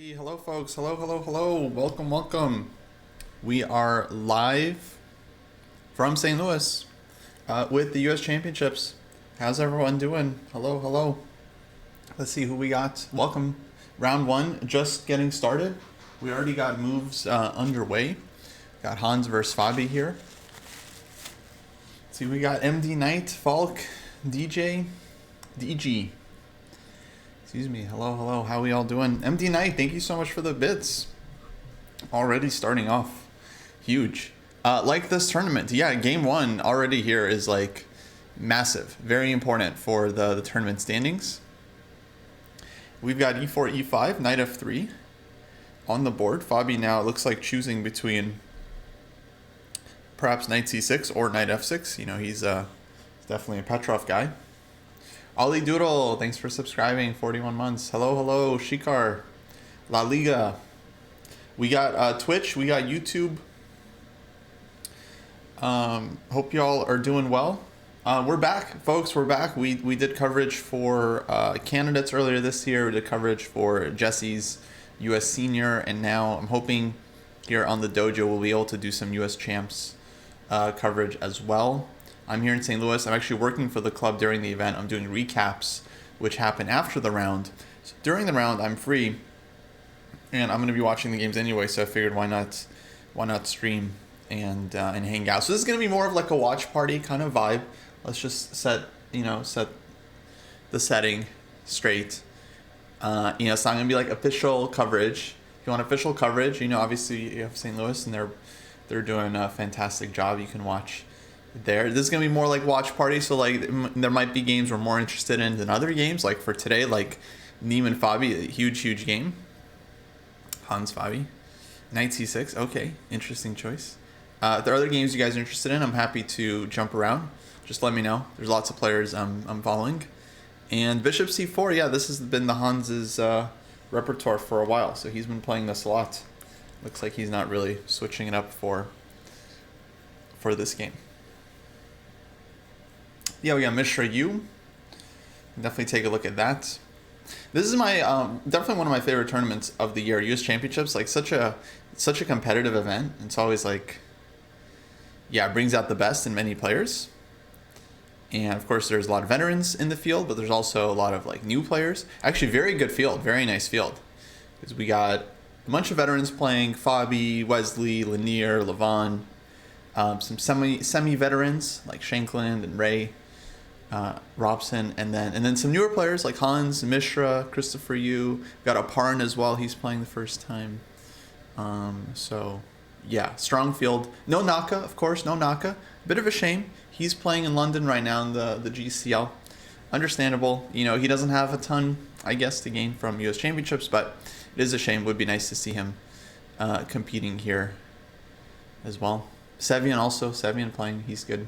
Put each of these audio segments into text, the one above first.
Alrighty, hello folks, hello, welcome. We are live from St. Louis with the U.S. Championships. How's everyone doing? Hello. Let's see who we got. Welcome. Round one, just getting started. We already got moves underway. Got Hans versus Fabi here. Let's see, we got MD Knight, Falk, DJ, DG. Excuse me. Hello. How we all doing? MD Knight, thank you so much for the bits. Already starting off huge. Like this tournament. Yeah, game one already here is like massive. Very important for the tournament standings. We've got e4, e5, knight f3 on the board. Fabi now looks like choosing between perhaps knight c6 or knight f6. You know, he's definitely a Petrov guy. Ollie Doodle, thanks for subscribing, 41 months. Hello, Shikar, La Liga. We got Twitch, we got YouTube. Hope y'all are doing well. We're back, folks, we're back. We did coverage for candidates earlier this year. We did coverage for Jesse's U.S. Senior, and now I'm hoping here on the Dojo we'll be able to do some U.S. Champs coverage as well. I'm here in St. Louis. I'm actually working for the club during the event. I'm doing recaps, which happen after the round. So during the round, I'm free, and I'm going to be watching the games anyway. So I figured, why not stream and hang out. So this is going to be more of like a watch party kind of vibe. Let's just set the setting straight. It's not going to be like official coverage. If you want official coverage, obviously you have St. Louis, and they're doing a fantastic job. You can watch there. This is gonna be more like watch party, so like there might be games we're more interested in than other games. Like for today, like Neiman Fabi, a huge game. Hans Fabi, knight c6. Okay, interesting choice. If there are other games you guys are interested in, I'm happy to jump around. Just let me know. There's lots of players I'm following. And bishop c4. Yeah, this has been the Hans's repertoire for a while, so he's been playing this a lot. Looks like he's not really switching it up for this game. Yeah, we got Mishra U. Definitely take a look at that. This is my definitely one of my favorite tournaments of the year. U.S. Championships, like such a competitive event. It's always like, yeah, it brings out the best in many players. And of course, there's a lot of veterans in the field, but there's also a lot of like new players. Actually, very good field, very nice field, because we got a bunch of veterans playing: Fabi, Wesley, Lanier, Levon, some semi veterans like Shankland and Ray. Robson, and then some newer players like Hans, Mishra, Christopher Yu. Got Aparn as well. He's playing the first time. So yeah, strong field. No Naka, of course, no Naka. Bit of a shame. He's playing in London right now in the GCL. Understandable. He doesn't have a ton, I guess, to gain from U.S. Championships, but it is a shame. It would be nice to see him competing here as well. Sevian playing. He's good.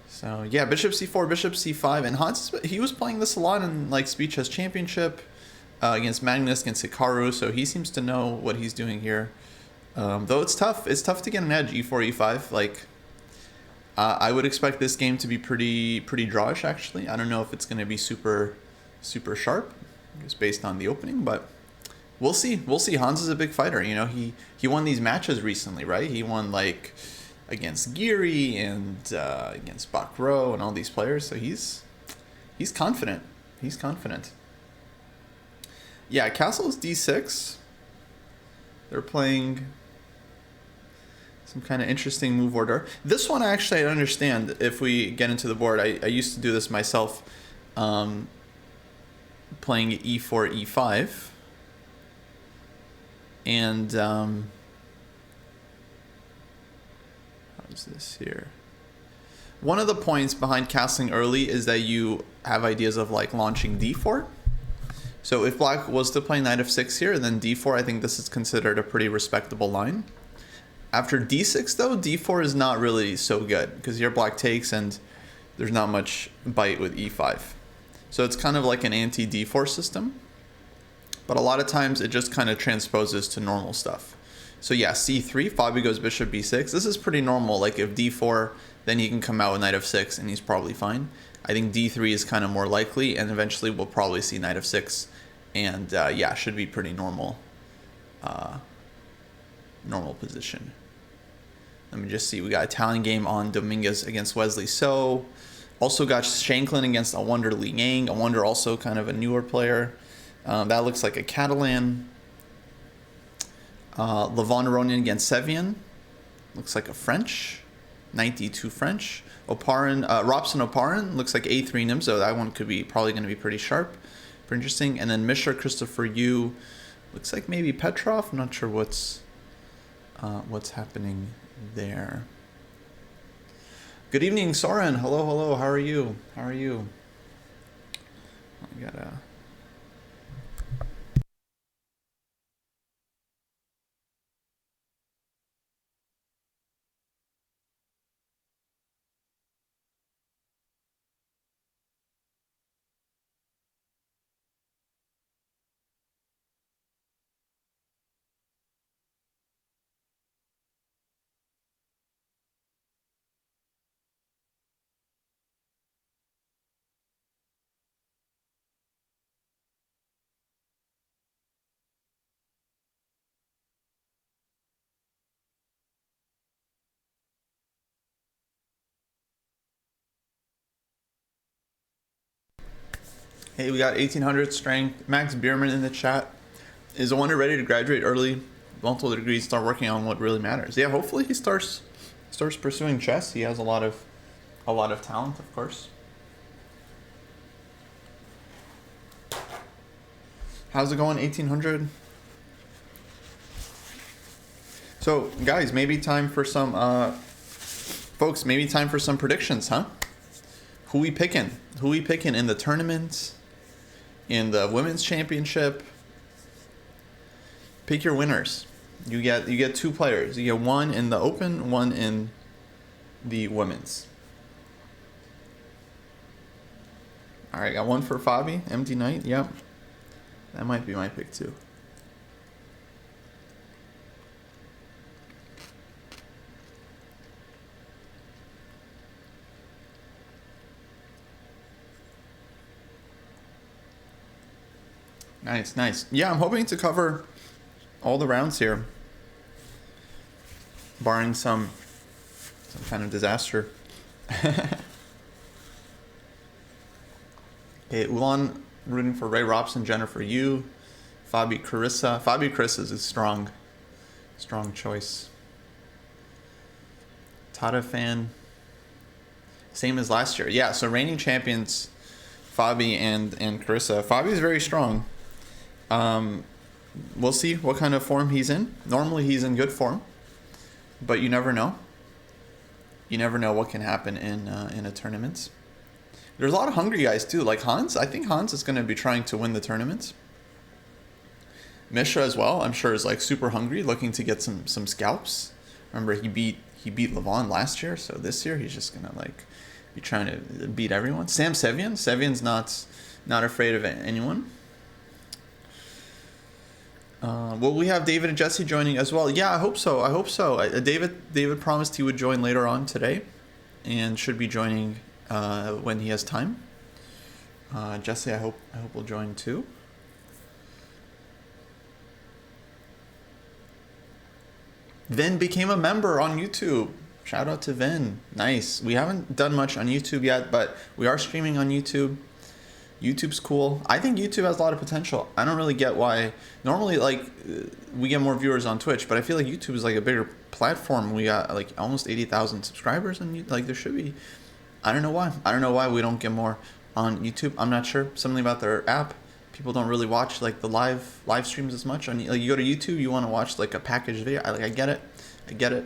So yeah, bishop c4, bishop c5, and Hans, he was playing this a lot in like Speed Chess Championship against Magnus, against Hikaru, so he seems to know what he's doing here. Though it's tough to get an edge, e4, e5. Like I would expect this game to be pretty drawish actually. I don't know if it's going to be super sharp, just based on the opening, but we'll see. Hans is a big fighter. He won these matches recently, right? He won like against Geary and against Bakro and all these players, so he's confident. Yeah, castle's d6. They're playing some kind of interesting move order. This one actually I understand if we get into the board. I used to do this myself, playing e4, e5, and is this here? One of the points behind castling early is that you have ideas of like launching d4. So if black was to play knight f6 here, then d4, I think this is considered a pretty respectable line. After d6 though, d4 is not really so good, because here black takes and there's not much bite with e5. So it's kind of like an anti-d4 system, but a lot of times it just kind of transposes to normal stuff. So yeah, c3, Fabi goes bishop b6. This is pretty normal. Like if d4, then he can come out with knight f6 and he's probably fine. I think d3 is kind of more likely, and eventually we'll probably see knight f6 And yeah, should be pretty normal. Normal position. Let me just see. We got Italian game on Dominguez against Wesley So. Also got Shanklin against Awonder Li Yang. Awonder also kind of a newer player. That looks like a Catalan. Levon Aronian against Sevian. Looks like a French. 92 French. Robson Oparin looks like A3 Nimzo. That one could be probably going to be pretty sharp. Pretty interesting. And then Mishra Christopher Yu. Looks like maybe Petrov. I'm not sure what's happening there. Good evening, Soren. Hello, hello. How are you? How are you? I gotta... Hey, we got 1800 strength. Max Bierman in the chat. Is Awonder ready to graduate early? Multiple degrees, start working on what really matters. Yeah, hopefully he starts pursuing chess. He has a lot of talent, of course. How's it going, 1800? So, guys, maybe time for some folks, maybe time for some predictions, huh? Who we picking? Who we picking in the tournament? In the women's championship? Pick your winners. You get two players. You get one in the open, one in the women's. All right, got one for Fabi, Empty Knight. Yep, that might be my pick too. Nice, nice. Yeah, I'm hoping to cover all the rounds here, barring some kind of disaster. Okay, Ulan rooting for Ray Robson, Jennifer Yu, Fabi Carissa. Fabi Carissa is a strong choice. Tata fan. Same as last year. Yeah, so reigning champions, Fabi and Carissa. Fabi is very strong. We'll see what kind of form he's in. Normally he's in good form, but you never know. You never know what can happen in a tournament. There's a lot of hungry guys too, like Hans. I think Hans is going to be trying to win the tournament. Mishra as well, I'm sure, is like super hungry, looking to get some scalps. Remember, he beat Levon last year, so this year he's just gonna like be trying to beat everyone. Sam Sevian. Sevian's not afraid of anyone. Will we have David and Jesse joining as well? Yeah, I hope so. David promised he would join later on today, and should be joining when he has time. Jesse, I hope will join too. Vin became a member on YouTube. Shout out to Vin. Nice. We haven't done much on YouTube yet, but we are streaming on YouTube. YouTube's cool. I think YouTube has a lot of potential. I don't really get why. Normally, like, we get more viewers on Twitch, but I feel like YouTube is like a bigger platform. We got like almost 80,000 subscribers, and like there should be. I don't know why. I don't know why we don't get more on YouTube. I'm not sure. Something about their app. People don't really watch like the live streams as much. Like, you go to YouTube, you want to watch like a packaged video. I get it.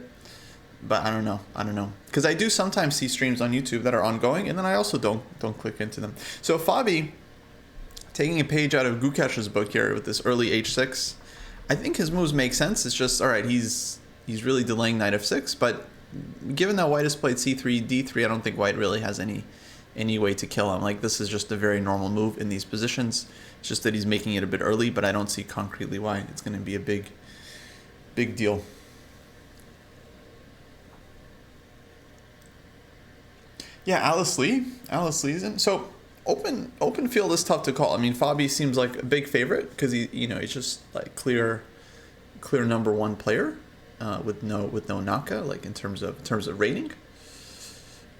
But I don't know. Because I do sometimes see streams on YouTube that are ongoing, and then I also don't click into them. So Fabi, taking a page out of Gukesh's book here with this early h6, I think his moves make sense. It's just, all right, he's really delaying knight f6, but given that white has played c3, d3, I don't think white really has any way to kill him. Like, this is just a very normal move in these positions. It's just that he's making it a bit early, but I don't see concretely why it's going to be a big deal. Yeah, Alice Lee's in. So open field is tough to call. I mean, Fabi seems like a big favorite because he's just like clear number one player with no Naka, like in terms of rating.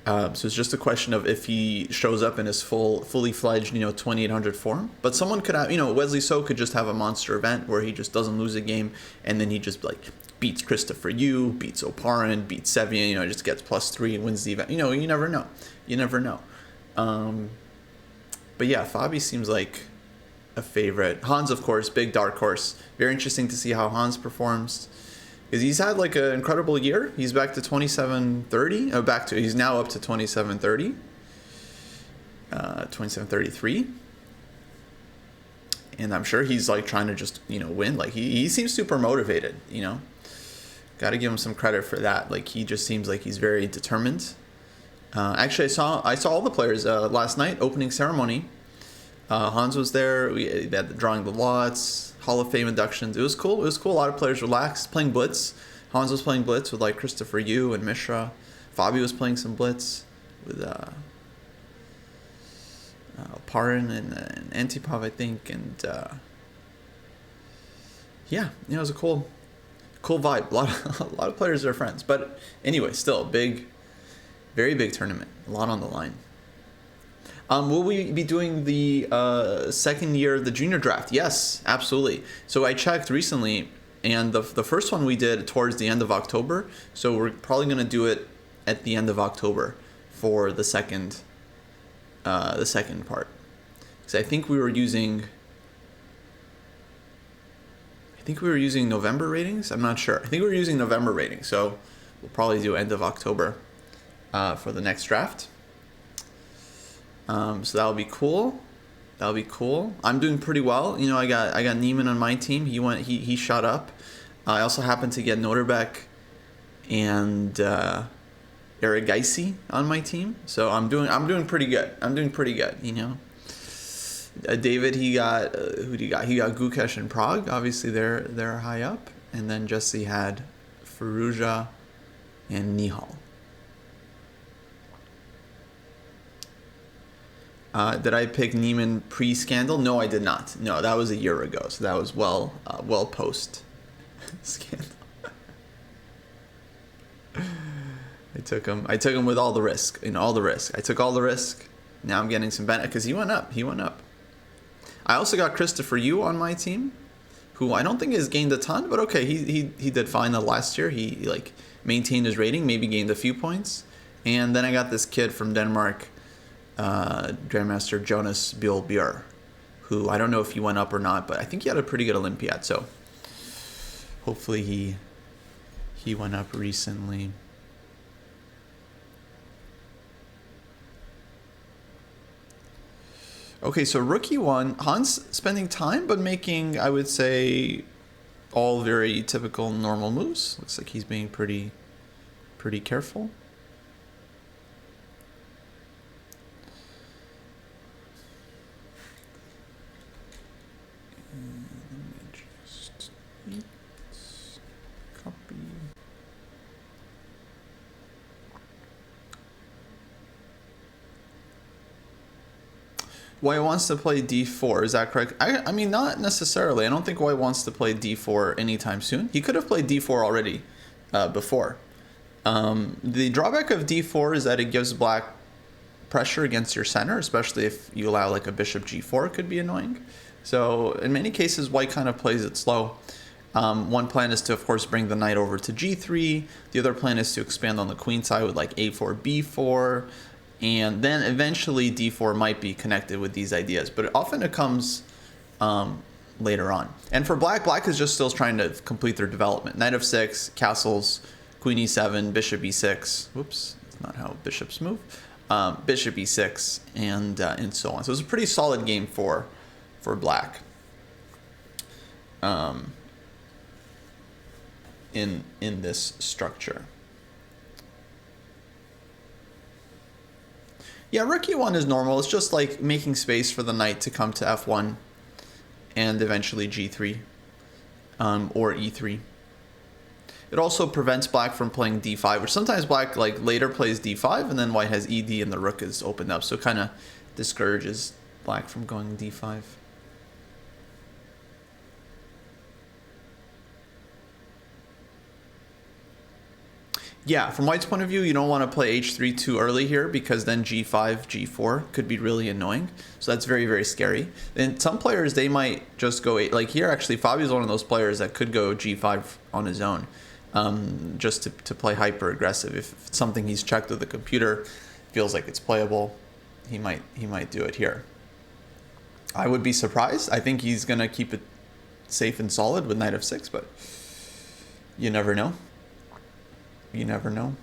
So it's just a question of if he shows up in his fully fledged 2800 form. But someone could have Wesley So could just have a monster event where he just doesn't lose a game and then he just like beats Christopher Yu, beats Oparin, beats Sevian, just gets +3 and wins the event. You never know. But yeah, Fabi seems like a favorite. Hans, of course, big dark horse. Very interesting to see how Hans performs. Because he's had like an incredible year. He's back to 2730. He's now up to 2730. 2733. And I'm sure he's like trying to just, win. Like he seems super motivated, Got to give him some credit for that. Like he just seems like he's very determined. Actually, I saw all the players last night, opening ceremony. Hans was there. We had the drawing the lots, Hall of Fame inductions. It was cool. A lot of players relaxed, playing Blitz. Hans was playing Blitz with like Christopher Yu and Mishra. Fabi was playing some Blitz with Parin and Antipov, I think. And yeah, it was a cool vibe. A lot of players are friends. But anyway, still very big tournament. A lot on the line. Will we be doing the second year of the junior draft? Yes, absolutely. So I checked recently, and the first one we did towards the end of October. So we're probably going to do it at the end of October for the second part. Because I think we were using November ratings. I'm not sure. I think we were using November ratings. So we'll probably do end of October for the next draft. So that'll be cool. I'm doing pretty well. I got Neiman on my team. He shot up. I also happened to get Noterbeck and Eric Geisy on my team. So I'm doing pretty good. David, he got who do you got? He got Gukesh and Prague. Obviously they're high up. And then Jesse had Faruja and Nihal. Did I pick Neiman pre-scandal? No, I did not. No, that was a year ago, so that was well post scandal. I took him with all the risk. I took all the risk. Now I'm getting some benefit because he went up. I also got Christopher Yu on my team, who I don't think has gained a ton, but okay, he did fine the last year. He like maintained his rating, maybe gained a few points, and then I got this kid from Denmark. Grandmaster Jonas Bjør, who I don't know if he went up or not, but I think he had a pretty good Olympiad, so hopefully he went up recently. Okay, so rookie one, Hans spending time but making, I would say, all very typical normal moves. Looks like he's being pretty careful. White wants to play d4, is that correct? I mean, not necessarily. I don't think White wants to play d4 anytime soon. He could have played d4 already before. The drawback of d4 is that it gives Black pressure against your center, especially if you allow like a bishop g4, it could be annoying. So in many cases, White kind of plays it slow. One plan is to, of course, bring the knight over to g3. The other plan is to expand on the queen side with like a4, b4. And then eventually d4 might be connected with these ideas, but often it comes later on. And for Black is just still trying to complete their development. Knight f6, castles, queen e7, bishop e6. Whoops, that's not how bishops move. Bishop e6, and so on. So it's a pretty solid game for Black. In this structure. Yeah, rook e1 is normal. It's just like making space for the knight to come to f1 and eventually g3 or e3. It also prevents Black from playing d5, which sometimes Black like later plays d5 and then White has ed and the rook is opened up. So kind of discourages black from going d5. Yeah, from white's point of view, you don't want to play h3 too early here because then g5, g4 could be really annoying. So that's very, very scary. And some players, they might just go like here, actually, Fabio's one of those players that could go g5 on his own, just to play hyper aggressive. If it's something he's checked with the computer, feels like it's playable, he might do it here. I would be surprised. I think he's gonna keep it safe and solid with knight f6, but you never know. You never know.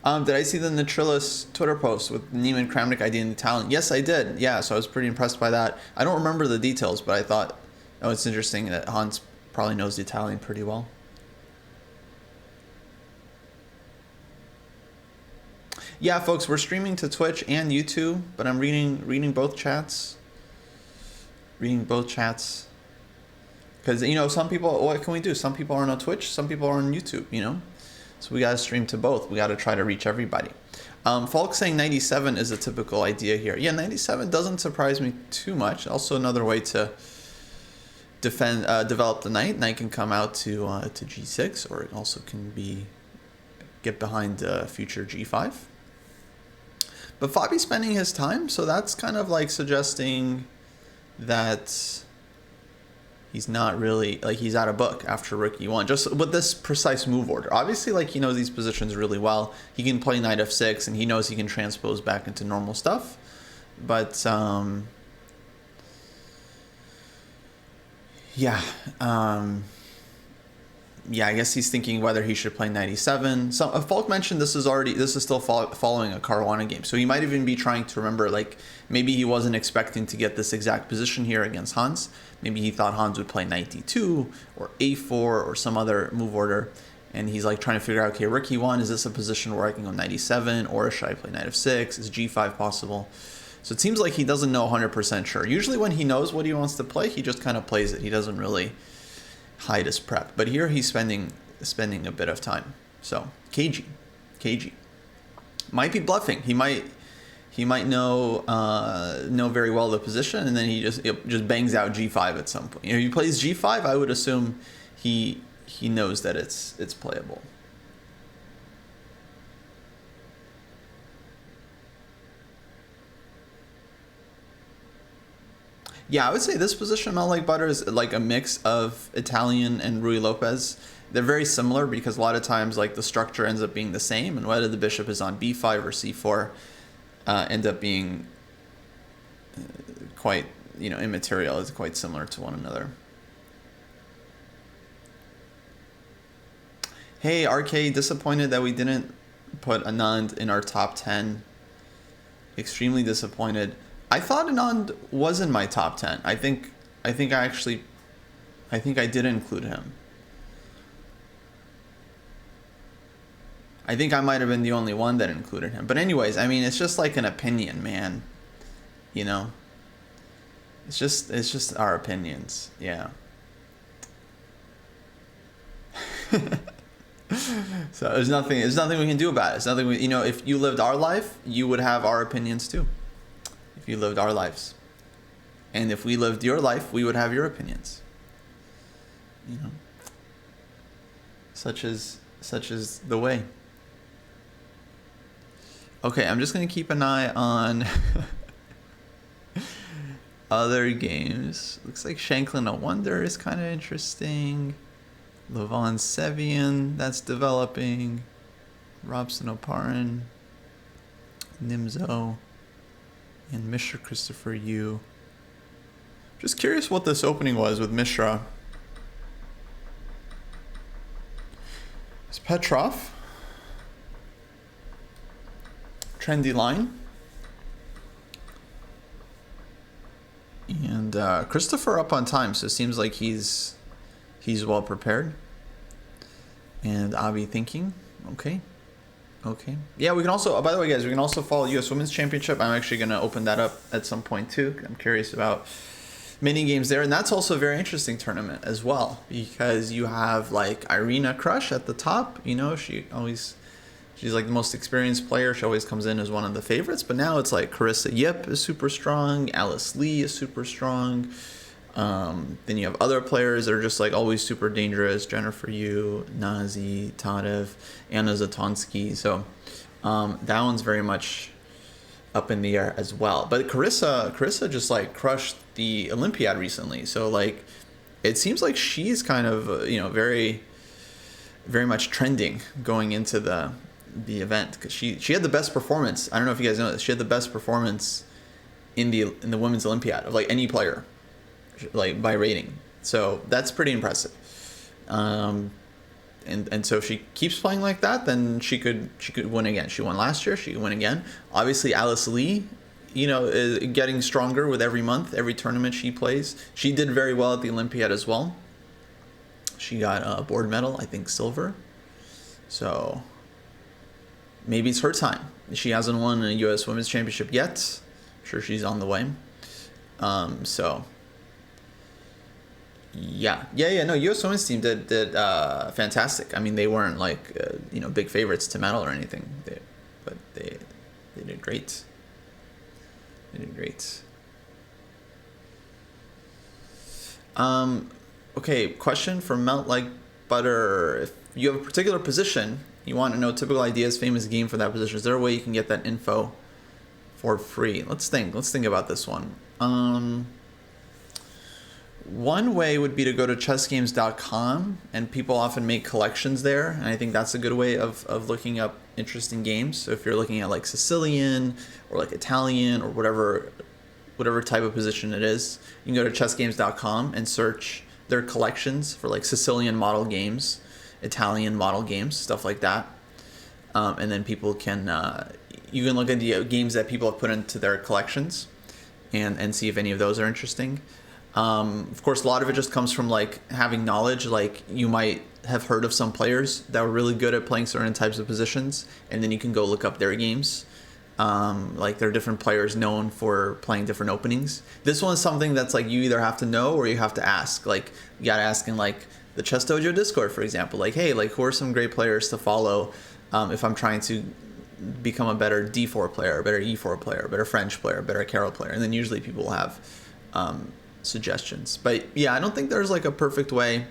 Did I see the Natrilus Twitter post with Neiman Kramnik ID in Italian? Yes, I did. Yeah, so I was pretty impressed by that. I don't remember the details, but I thought, oh, it's interesting that Hans probably knows the Italian pretty well. Yeah, folks, we're streaming to Twitch and YouTube, but I'm reading both chats. Reading both chats. Because, you know, some people, what can we do? Some people are on Twitch, some people are on YouTube, you know? So we got to stream to both. We got to try to reach everybody. Falk saying 97 is a typical idea here. Yeah, 97 doesn't surprise me too much. Also another way to develop the knight. Knight can come out to g6, or it also can get behind future g5. But Fabi's spending his time, so that's kind of like suggesting that he's not really, like, he's out of book after rook e1, just with this precise move order. Obviously, like, he knows these positions really well. He can play knight f6, and he knows he can transpose back into normal stuff. But, yeah, I guess he's thinking whether he should play knight e7. So Falk mentioned this is still following a Caruana game, so he might even be trying to remember, like, maybe he wasn't expecting to get this exact position here against Hans. Maybe he thought Hans would play knight d2 or a4 or some other move order, and he's like trying to figure out, okay, rook e1, is this a position where I can go knight e7, or should I play knight f6? Is g5 possible? So it seems like he doesn't know 100% sure. Usually when he knows what he wants to play, he just kind of plays it. He doesn't really hide his prep. But here he's spending a bit of time. So KG might be bluffing. He might know very well the position, and then he just bangs out g5 at some point. You know, he plays g5. I would assume he knows that it's playable. Yeah, I would say this position, Melt Like Butter, is like a mix of Italian and Rui Lopez. They're very similar because a lot of times, like, the structure ends up being the same, and whether the bishop is on b5 or c4 end up being quite, you know, immaterial. It's quite similar to one another. Hey, RK, disappointed that we didn't put Anand in our top 10. Extremely disappointed. I thought Anand was in my top 10. I think I did include him. I think I might have been the only one that included him. But anyways, I mean, it's just like an opinion, man. You know? It's just our opinions. Yeah. So there's nothing we can do about it. It's nothing you know, if you lived our life, you would have our opinions too. If you lived our lives. And if we lived your life, we would have your opinions. You know? Such is the way. Okay, I'm just going to keep an eye on other games. Looks like Shanklin A Wonder is kind of interesting. Levon Sevian, that's developing. Robson Oparin. Nimzo. And Mishra Christopher Yu. Just curious what this opening was with Mishra. It's Petrov. Trendy line. And Christopher up on time, so it seems like he's well prepared. And Abi thinking, okay. Yeah, we can also, by the way, guys, we can also follow US Women's Championship. I'm actually going to open that up at some point too. I'm curious about mini games there, and that's also a very interesting tournament as well, because you have like Irina Crush at the top. You know, she always she's like the most experienced player. She always comes in as one of the favorites. But now it's like Carissa Yip is super strong. Alice Lee is super strong. Then you have other players that are just like always super dangerous. Jennifer Yu, Nazi, Tadev, Anna Zatonsky. So that one's very much up in the air as well. But Carissa just like crushed the Olympiad recently. So like it seems like she's kind of very, very much trending going into the event, because she had the best performance. I don't know if you guys know this. She had the best performance in the women's Olympiad of like any player, like by rating. So that's pretty impressive. And so if she keeps playing like that, then she could win again. She won last year. She can win again. Obviously, Alice Lee, is getting stronger with every month, every tournament she plays. She did very well at the Olympiad as well. She got a board medal, I think silver. So maybe it's her time. She hasn't won a U.S. Women's Championship yet. I'm sure she's on the way. So yeah. No, U.S. Women's team did fantastic. I mean, they weren't like big favorites to medal or anything, but they did great. They did great. Okay, question from Melt Like Butter. If you have a particular position, you want to know typical ideas, famous game for that position, is there a way you can get that info for free? Let's think about this one. One way would be to go to chessgames.com, and people often make collections there, and I think that's a good way of looking up interesting games. So if you're looking at like Sicilian or like Italian or whatever type of position it is, you can go to chessgames.com and search their collections for like Sicilian model games, Italian model games, stuff like that. And then people can you can look at the games that people have put into their collections and see if any of those are interesting. Of course, a lot of it just comes from like having knowledge. Like you might have heard of some players that were really good at playing certain types of positions, and then you can go look up their games. Like there are different players known for playing different openings. This one is something that's like you either have to know or you have to ask. Like you gotta ask in like the Chess Dojo Discord, for example. Like, hey, like who are some great players to follow if I'm trying to become a better D4 player, a better E4 player, a better French player, a better Carol player, and then usually people will have suggestions. But yeah, I don't think there's like a perfect way.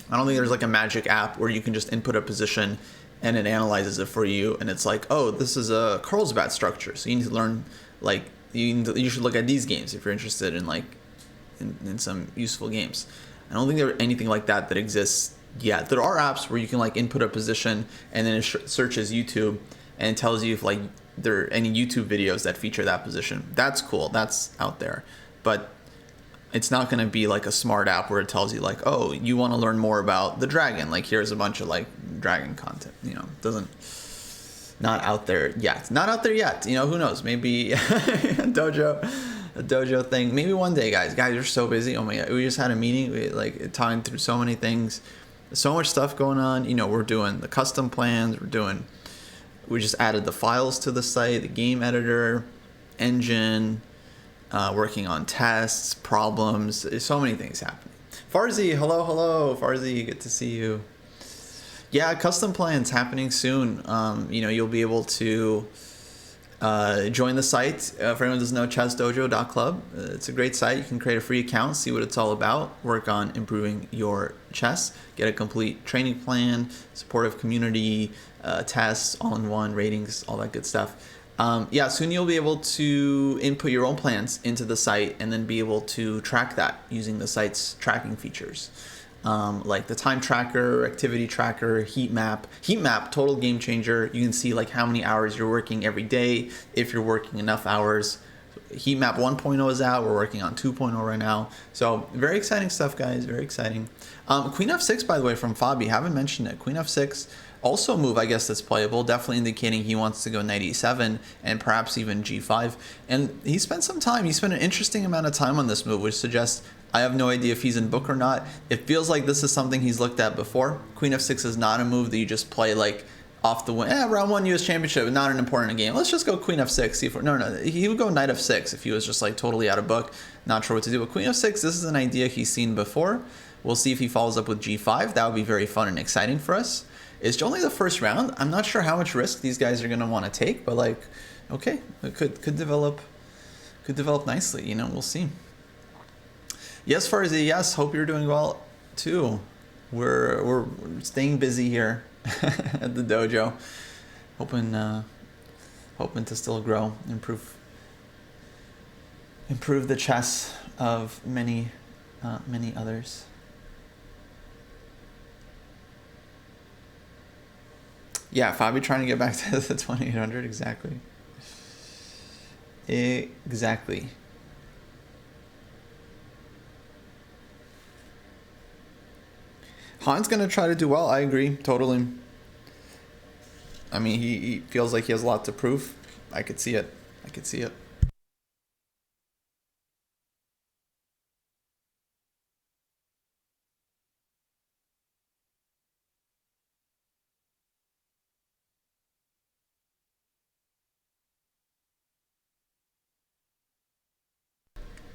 I don't think there's like a magic app where you can just input a position and it analyzes it for you, and it's like, oh, this is a Carlsbad structure, so you need to learn, like you should look at these games if you're interested in like in some useful games. I don't think there's anything like that exists yet. There are apps where you can like input a position and then it searches YouTube and it tells you if like there are any YouTube videos that feature that position. That's cool. That's out there. But it's not going to be like a smart app where it tells you like, oh, you want to learn more about the dragon. Like here's a bunch of like dragon content, not out there yet. Not out there yet. Who knows? Maybe a dojo thing. Maybe one day, guys. Guys, you're so busy. Oh my God. We just had a meeting. We like talking through so many things. So much stuff going on. We're doing the custom plans. We just added the files to the site, the game editor, engine, working on tests, problems. There's so many things happening. Farzi, hello. Farzi, good to see you. Yeah, custom plans happening soon. You'll be able to join the site. For anyone who doesn't know, ChessDojo.club. It's a great site. You can create a free account, see what it's all about, work on improving your chess, get a complete training plan, supportive community, tests, all-in-one, ratings, all that good stuff. Soon you'll be able to input your own plans into the site and then be able to track that using the site's tracking features. Like the time tracker, activity tracker, heat map. Heat map, total game changer. You can see like how many hours you're working every day, if you're working enough hours. Heat map 1.0 is out. We're working on 2.0 right now. So very exciting stuff, guys. Very exciting. Queen f6, by the way, from Fabi. Haven't mentioned it. Queen f6. Also a move, I guess, that's playable, definitely indicating he wants to go knight e7 and perhaps even g5. And he spent some time. He spent an interesting amount of time on this move, which suggests I have no idea if he's in book or not. It feels like this is something he's looked at before. Queen f6 is not a move that you just play like off the win. Round 1 US Championship, not an important game. Let's just go Queen f6. See if no. He would go knight f6 if he was just like totally out of book, not sure what to do. But Queen f6, this is an idea he's seen before. We'll see if he follows up with g5. That would be very fun and exciting for us. It's only the first round. I'm not sure how much risk these guys are gonna want to take, but like, okay, it could develop nicely. You know, we'll see. Yes, Farzy. Yes, hope you're doing well too. We're staying busy here at the dojo, hoping hoping to still grow, improve the chess of many many others. Yeah, Fabi trying to get back to the 2800 exactly. Exactly. Han's gonna try to do well. I agree totally. I mean, he feels like he has a lot to prove. I could see it. I could see it.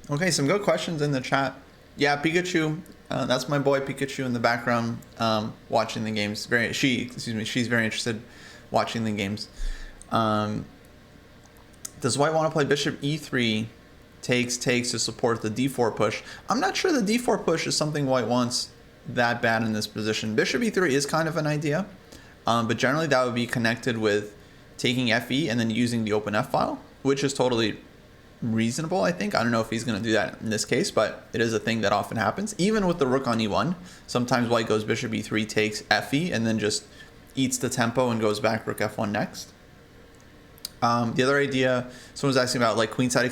Okay, some good questions in the chat. Yeah, Pikachu. That's my boy Pikachu in the background, watching the games. She's very interested watching the games. Um, does White want to play Bishop E3 takes to support the D4 push? I'm not sure the D4 push is something White wants that bad in this position. Bishop E3 is kind of an idea, but generally that would be connected with taking FE and then using the open F file, which is totally reasonable, I think. I don't know if he's going to do that in this case, but it is a thing that often happens. Even with the rook on e1, sometimes White goes bishop e3, takes fe, and then just eats the tempo and goes back rook f1 next. The other idea, someone was asking about like queenside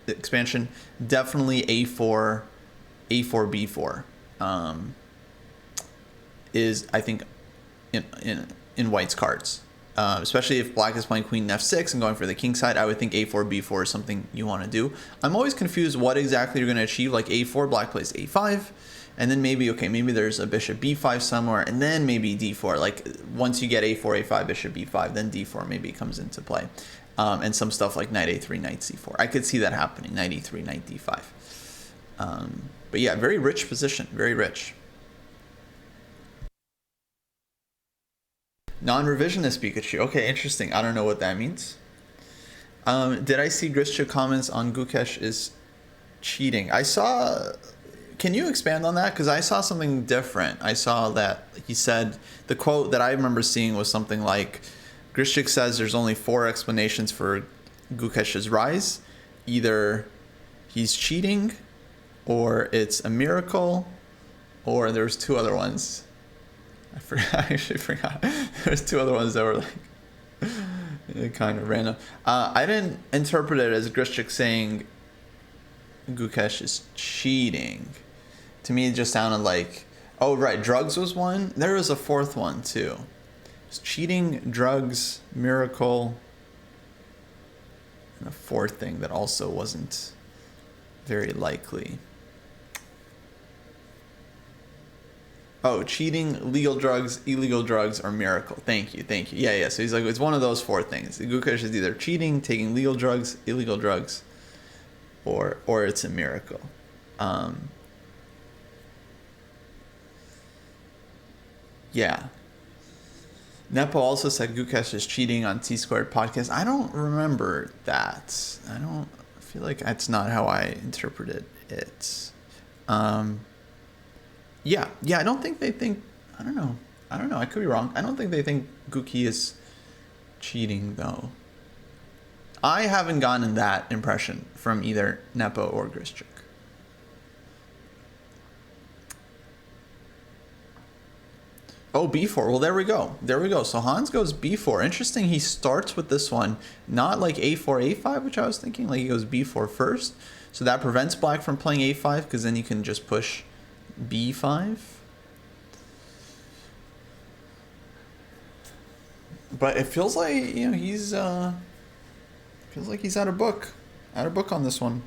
expansion. Definitely a4, b4 is, I think, in White's cards. Especially if Black is playing Queen f6 and going for the king side, I would think a4, b4 is something you want to do. I'm always confused what exactly you're going to achieve. Like a4, Black plays a5, and then maybe there's a bishop b5 somewhere, and then maybe d4. Like once you get a4, a5, bishop b5, then d4 maybe comes into play. And some stuff like knight a3, knight c4. I could see that happening, knight e3, knight d5. But yeah, very rich position, very rich. Non-revisionist Pikachu. Okay, interesting. I don't know what that means. Did I see Grishcha comments on Gukesh is cheating? I saw... Can you expand on that? Because I saw something different. I saw that he said... The quote that I remember seeing was something like... Grishchik says there's only 4 explanations for Gukesh's rise. Either he's cheating, or it's a miracle, or there's 2 other ones. I actually forgot. There's 2 other ones that were like kind of random. I didn't interpret it as Grishchik saying Gukesh is cheating. To me, it just sounded like, oh right, drugs was one. There was a 4th one too. It's cheating, drugs, miracle, and a 4th thing that also wasn't very likely. Oh, cheating, legal drugs, illegal drugs, or miracle. Thank you. Yeah. So he's like, it's one of those 4 things. Gukesh is either cheating, taking legal drugs, illegal drugs, or it's a miracle. Yeah. Nepo also said Gukesh is cheating on T-Squared podcast. I don't remember that. I don't feel like that's not how I interpreted it. Yeah, I don't think they think... I don't know. I could be wrong. I don't think they think Guki is cheating, though. I haven't gotten that impression from either Nepo or Grishchik. Oh, b4. Well, there we go. So Hans goes b4. Interesting, he starts with this one. Not like a4, a5, which I was thinking. Like he goes b4 first. So that prevents Black from playing a5, because then you can just push b5. But it feels like, he's feels like he's out of book on this one.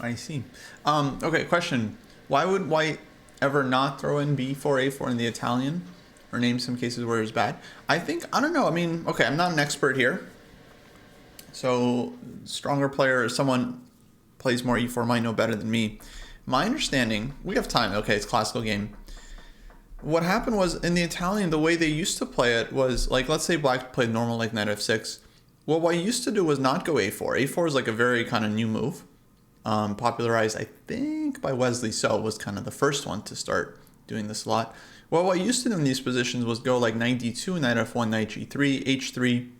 I see. Okay, question. Why would white ever not throw in b4, a4 in the Italian? Or name some cases where it's bad? I think, I don't know. I mean, okay, I'm not an expert here. So, stronger player, someone plays more e4 might know better than me. My understanding, we have time. Okay, it's a classical game. What happened was, in the Italian, the way they used to play it was, like, let's say black played normal, like knight f6. Well, what I used to do was not go a4. a4 is like a very kind of new move. Popularized, I think, by Wesley So, was kind of the first one to start doing this a lot. Well, what I used to do in these positions was go like knight d2, knight f1, knight g3, h3,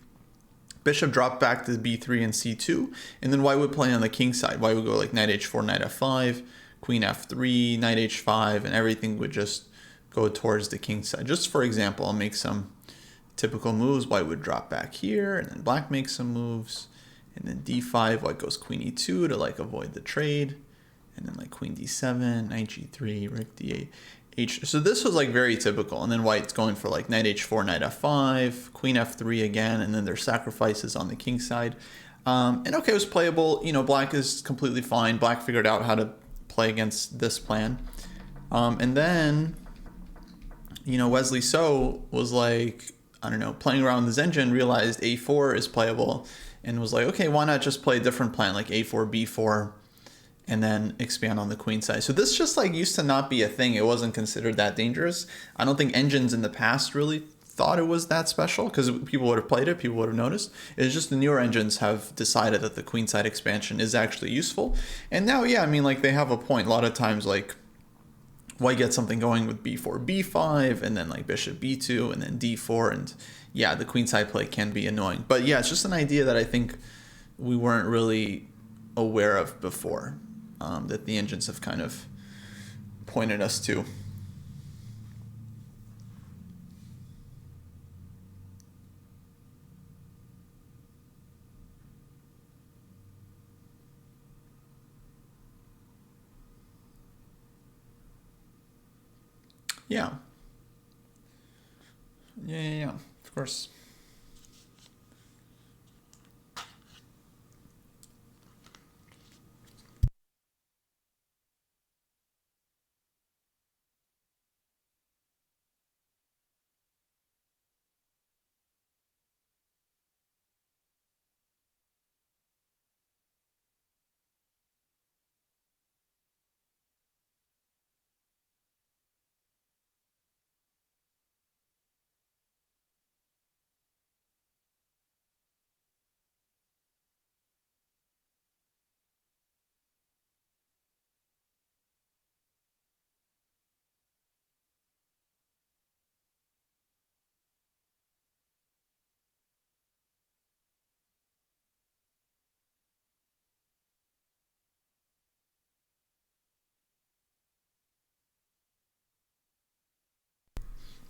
bishop drop back to b3 and c2, and then white would play on the king side. White would go like knight h4, knight f5, queen f3, knight h5, and everything would just go towards the king side. Just for example, I'll make some typical moves. White would drop back here, and then black makes some moves. And then d5, white goes queen e2 to like avoid the trade. And then like queen d7, knight g3, rook d8, h. So this was like very typical. And then white's going for like knight h4, knight f5, queen f3 again. And then there's sacrifices on the king side. And okay, it was playable. You know, black is completely fine. Black figured out how to play against this plan. And then, you know, Wesley So was like, I don't know, playing around with his engine, realized a4 is playable. And was like, okay, why not just play a different plan, like a4, b4, and then expand on the queen side. So this just like used to not be a thing. It wasn't considered that dangerous. I don't think engines in the past really thought it was that special because people would have played it, people would have noticed. It's just the newer engines have decided that the queen side expansion is actually useful. And now, yeah, I mean, like they have a point. A lot of times, like white gets something going with b4, b5, and then like bishop b2, and then d4, and yeah, the queenside play can be annoying. But yeah, it's just an idea that I think we weren't really aware of before, that the engines have kind of pointed us to. Yeah. Yeah, of course.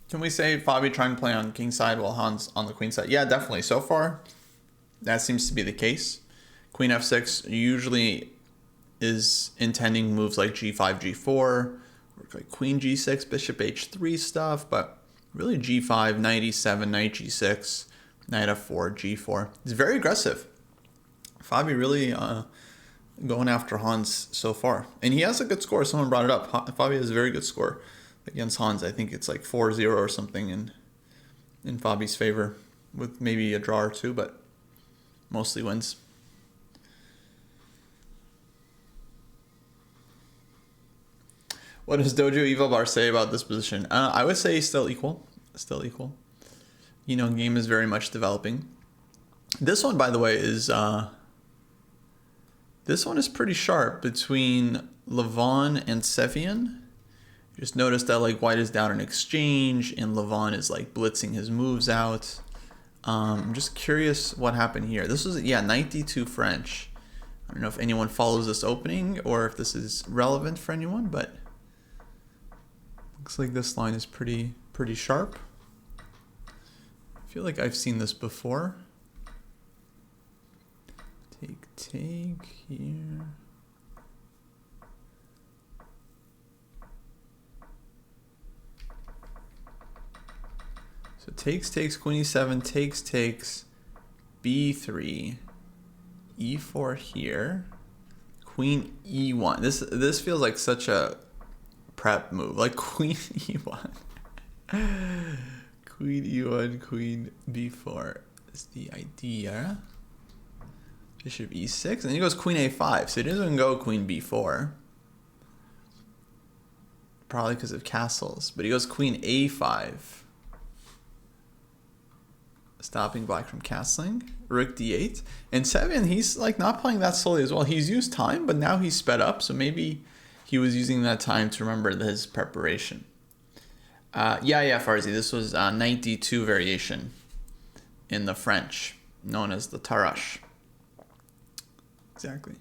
Can we say Fabi trying to play on king side while Hans on the queen side? Yeah, definitely. So far, that seems to be the case. Queen f6 usually is intending moves like g5, g4, or like queen g6, bishop h3 stuff, but really g5, knight e7, knight g6, knight f4, g4. It's very aggressive. Fabi really going after Hans so far. And he has a good score. Someone brought it up. Fabi has a very good score against Hans. I think it's like 4-0 or something in Fabi's favor, with maybe a draw or two, but mostly wins. What does Dojo Evil Bar say about this position? I would say still equal. Still equal. You know, game is very much developing. This one, by the way, is pretty sharp between Levon and Sefian. Just notice that like white is down in exchange and Levon is like blitzing his moves out. I'm just curious what happened here. This was, yeah, knight d2 French. I don't know if anyone follows this opening or if this is relevant for anyone, but looks like this line is pretty sharp. I feel like I've seen this before. Take here. So takes, queen e7, takes, b3. e4 here. Queen e1. This feels like such a prep move. Like queen e1. Queen e1, queen b4 is the idea. Bishop e6, and he goes queen a5. So he doesn't go queen b4. Probably because of castles. But he goes queen a5. Stopping black from castling. Rook d8. And 7, he's like not playing that slowly as well. He's used time, but now he's sped up. So maybe he was using that time to remember his preparation. Yeah, Farzi. This was 92 variation in the French, known as the Tarash. Exactly.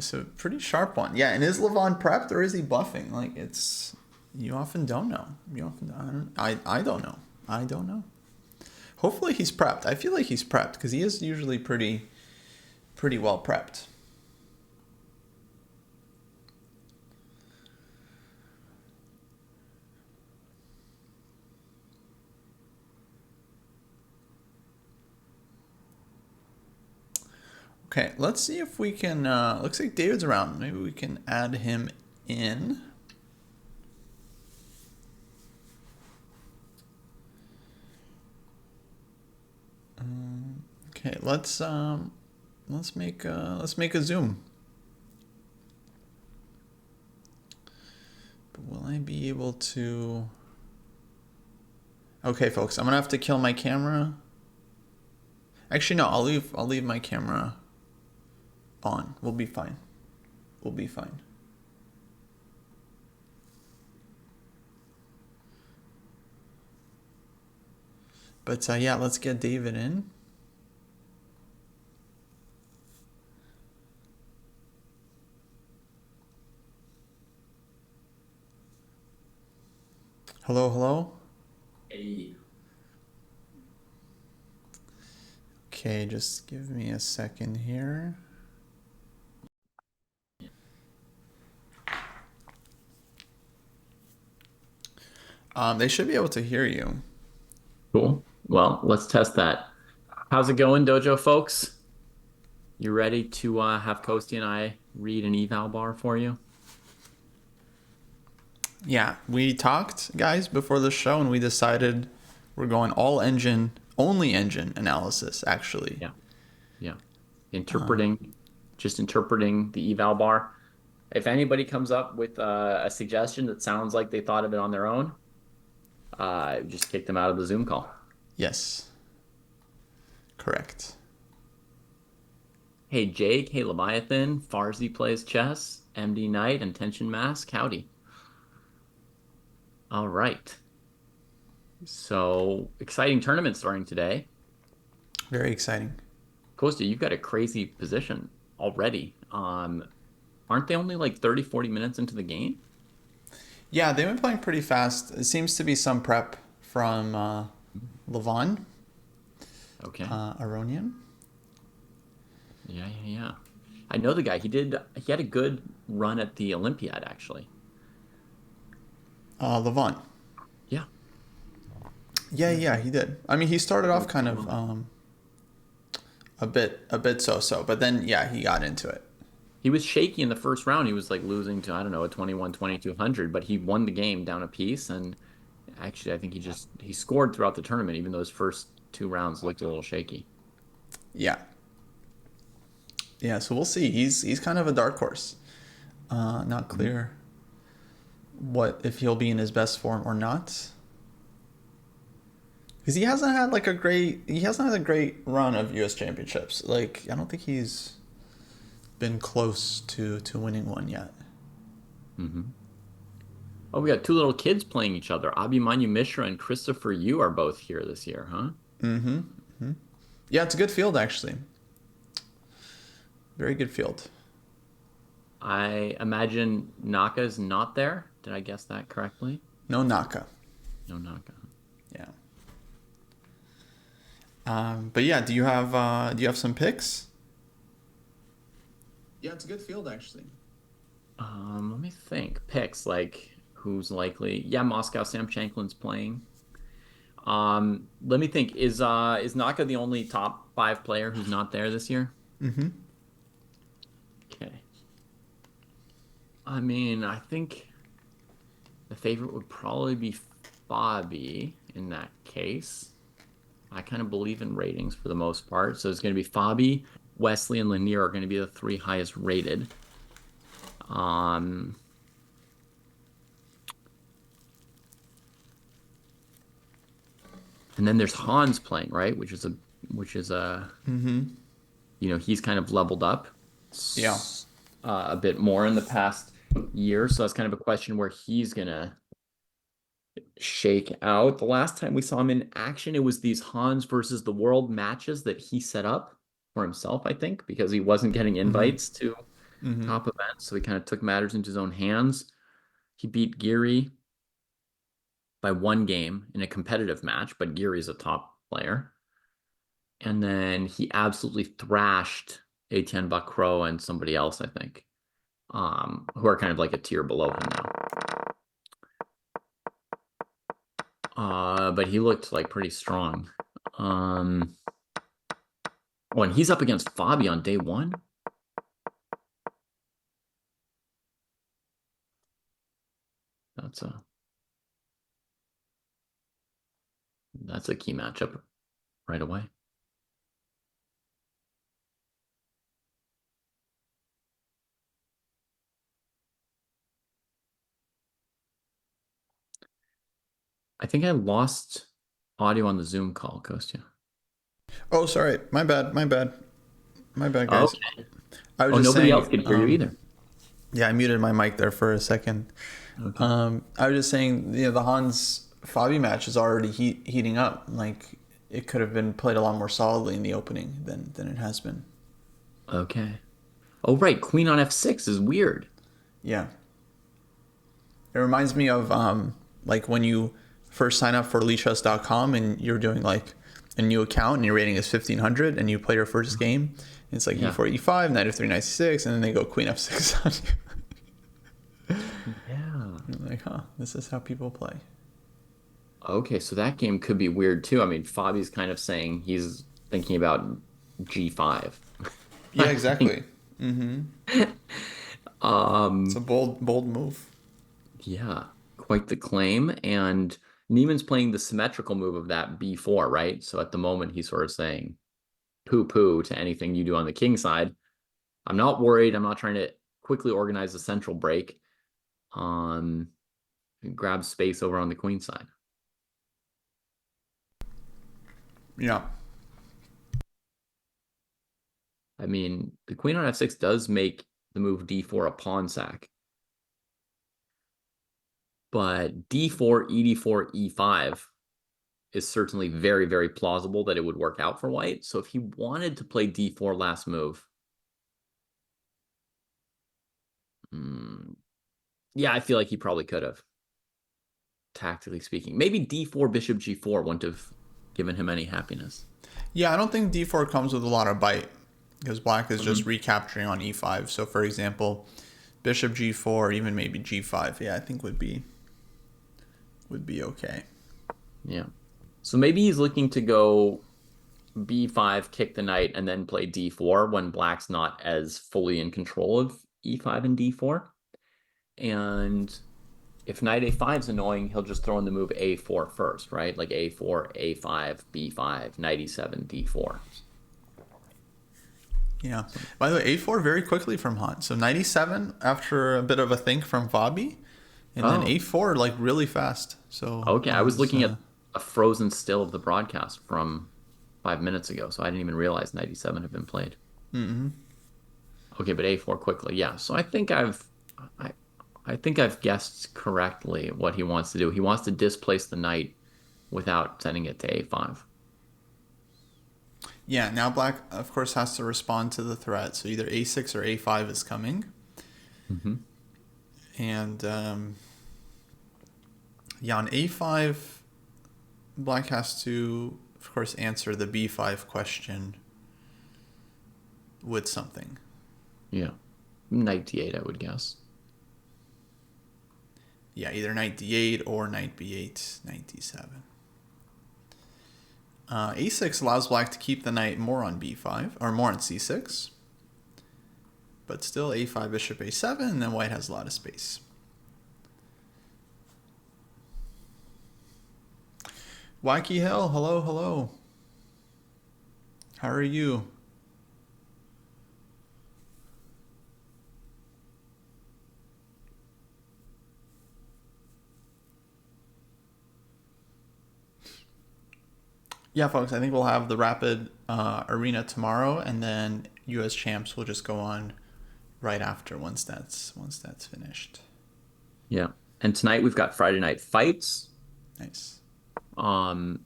So pretty sharp one. Yeah, and is Levon prepped or is he bluffing? Like it's, you often don't know. I don't know. I don't know. Hopefully he's prepped. I feel like he's prepped because he is usually pretty well prepped. Okay, let's see if we can, looks like David's around. Maybe we can add him in. Okay, let's make a Zoom. But will I be able to? Okay, folks, I'm gonna have to kill my camera. Actually, no, I'll leave my camera on. We'll be fine. We'll be fine. But yeah, let's get David in. Hello, hello. Hey. Okay, just give me a second here. They should be able to hear you. Cool. Well, let's test that. How's it going, Dojo folks? You ready to have Kostya and I read an eval bar for you? Yeah, we talked, guys, before the show, and we decided we're going only engine analysis, actually. Yeah. Just interpreting the eval bar. If anybody comes up with a suggestion that sounds like they thought of it on their own, just kick them out of the Zoom call. Yes. Correct. Hey, Jake. Hey, Leviathan. Farzi plays chess. MD Knight and Tension Mask. Howdy. All right. So, exciting tournament starting today. Very exciting. Kostya, you've got a crazy position already. Aren't they only like 30, 40 minutes into the game? Yeah, they've been playing pretty fast. It seems to be some prep from Levon. Okay. Aronian. Yeah. I know the guy. He had a good run at the Olympiad, actually. Levon. Yeah. Yeah, he did. I mean, he started off kind of a bit so, but then yeah, he got into it. He was shaky in the first round. He was like losing to, I don't know, a 21, 2200, but he won the game down a piece. And actually, I think he scored throughout the tournament, even though his first two rounds looked a little shaky. Yeah. Yeah, so we'll see. He's kind of a dark horse. Not clear what if he'll be in his best form or not. Because he hasn't had a great run of US championships. Like, I don't think he's been close to winning one yet. Mm-hmm. Oh, we got two little kids playing each other. Abhimanyu Mishra and Christopher Yu are both here this year, huh? Mm-hmm. Yeah, it's a good field, actually. Very good field. I imagine Naka's not there. Did I guess that correctly? No Naka. No Naka. Yeah. But yeah, do you have some picks? Yeah, it's a good field, actually. Let me think. Picks, like who's likely. Yeah, Moscow Sam Shanklin's playing. Let me think. Is Naka the only top five player who's not there this year? Mm-hmm. Okay. I mean, I think the favorite would probably be Fabi in that case. I kind of believe in ratings for the most part. So it's going to be Fabi, Wesley, and Lanier are going to be the three highest rated. Um, and then there's Hans playing, right? Which is a Mm-hmm. he's kind of leveled up Yeah. a bit more in the past year. So that's kind of a question where he's gonna shake out. The last time we saw him in action, it was these Hans versus the world matches that he set up for himself, I think, because he wasn't getting Mm-hmm. invites to Mm-hmm. top events. So he kind of took matters into his own hands. He beat Geary by one game in a competitive match, but Geary's a top player. And then he absolutely thrashed Etienne Bacro and somebody else, I think, who are kind of like a tier below him now. But he looked like pretty strong. Um, oh, and he's up against Fabi on day one. That's a that's a key matchup right away. I think I lost audio on the Zoom call, Kostya. Oh, sorry. My bad. My bad. My bad, guys. Okay. I was Oh, just nobody else saying. could hear you either. Yeah, I muted my mic there for a second. Okay. I was just saying, the Hans Fabi match is already heating up. Like, it could have been played a lot more solidly in the opening than it has been. Okay. Oh, right. Queen on F6 is weird. Yeah. It reminds me of like when you first sign up for leechess.com and you're doing like a new account and your rating is 1500 and you play your first game. It's like Yeah. e4, e5, knight f3, knight c6, and then they go queen f6 on you. Yeah. You're like, huh, this is how people play. Okay, so that game could be weird too. I mean, Fabi's kind of saying he's thinking about G5. Yeah, I think. exactly. Mm-hmm. It's a Um, bold move. yeah, quite the claim. And Neiman's playing the symmetrical move of that B4, right? So at the moment, he's sort of saying poo-poo to anything you do on the king side. I'm not worried. I'm not trying to quickly organize a central break. Um, grab space over on the queen side. Yeah. I mean, the queen on F6 does make the move D4 a pawn sack. But D4, ED4, E5 is certainly very, very plausible that it would work out for white. So if he wanted to play D4 last move, mm, yeah, I feel like he probably could have, tactically speaking. Maybe D4, Bishop G4 wouldn't have given him any happiness. Yeah, I don't think d4 comes with a lot of bite because black is just Mhm. recapturing on e5. So, for example, bishop g4, even maybe g5, yeah, I think would be okay. Yeah. So maybe he's looking to go B5, kick the knight, and then play D4 when black's not as fully in control of E5 and D4. And if knight A5 is annoying, he'll just throw in the move A4 first, right? Like A4, A5, B5, knight E7, D4. Yeah. So, By the way, a4 very quickly from Hunt. So 97 after a bit of a think from Fabi, and then oh, a4 like really fast. So okay. I I was was looking at a frozen still of the broadcast from 5 minutes ago, so I didn't even realize 97 had been played. mm-hmm. Okay, but A4 quickly. Yeah. So I I think I've guessed correctly what he wants to do. He wants to displace the knight without sending it to A5. Yeah. Now black of course has to respond to the threat. So either a6 or a5 is coming, Hmm. and yeah, on a5, black has to of course answer the b5 question with something. Yeah. Knight D8, I would guess. Yeah, either knight d8 or knight b8, knight d7. a6 allows black to keep the knight more on b5, or more on c6. But still a5, bishop a7, and then white has a lot of space. Wacky Hill, hello, hello. How are you? Yeah, folks, I think we'll have the Rapid Arena tomorrow, and then US Champs will just go on right after once that's finished. Yeah. And tonight we've got Friday night fights. Nice. I'm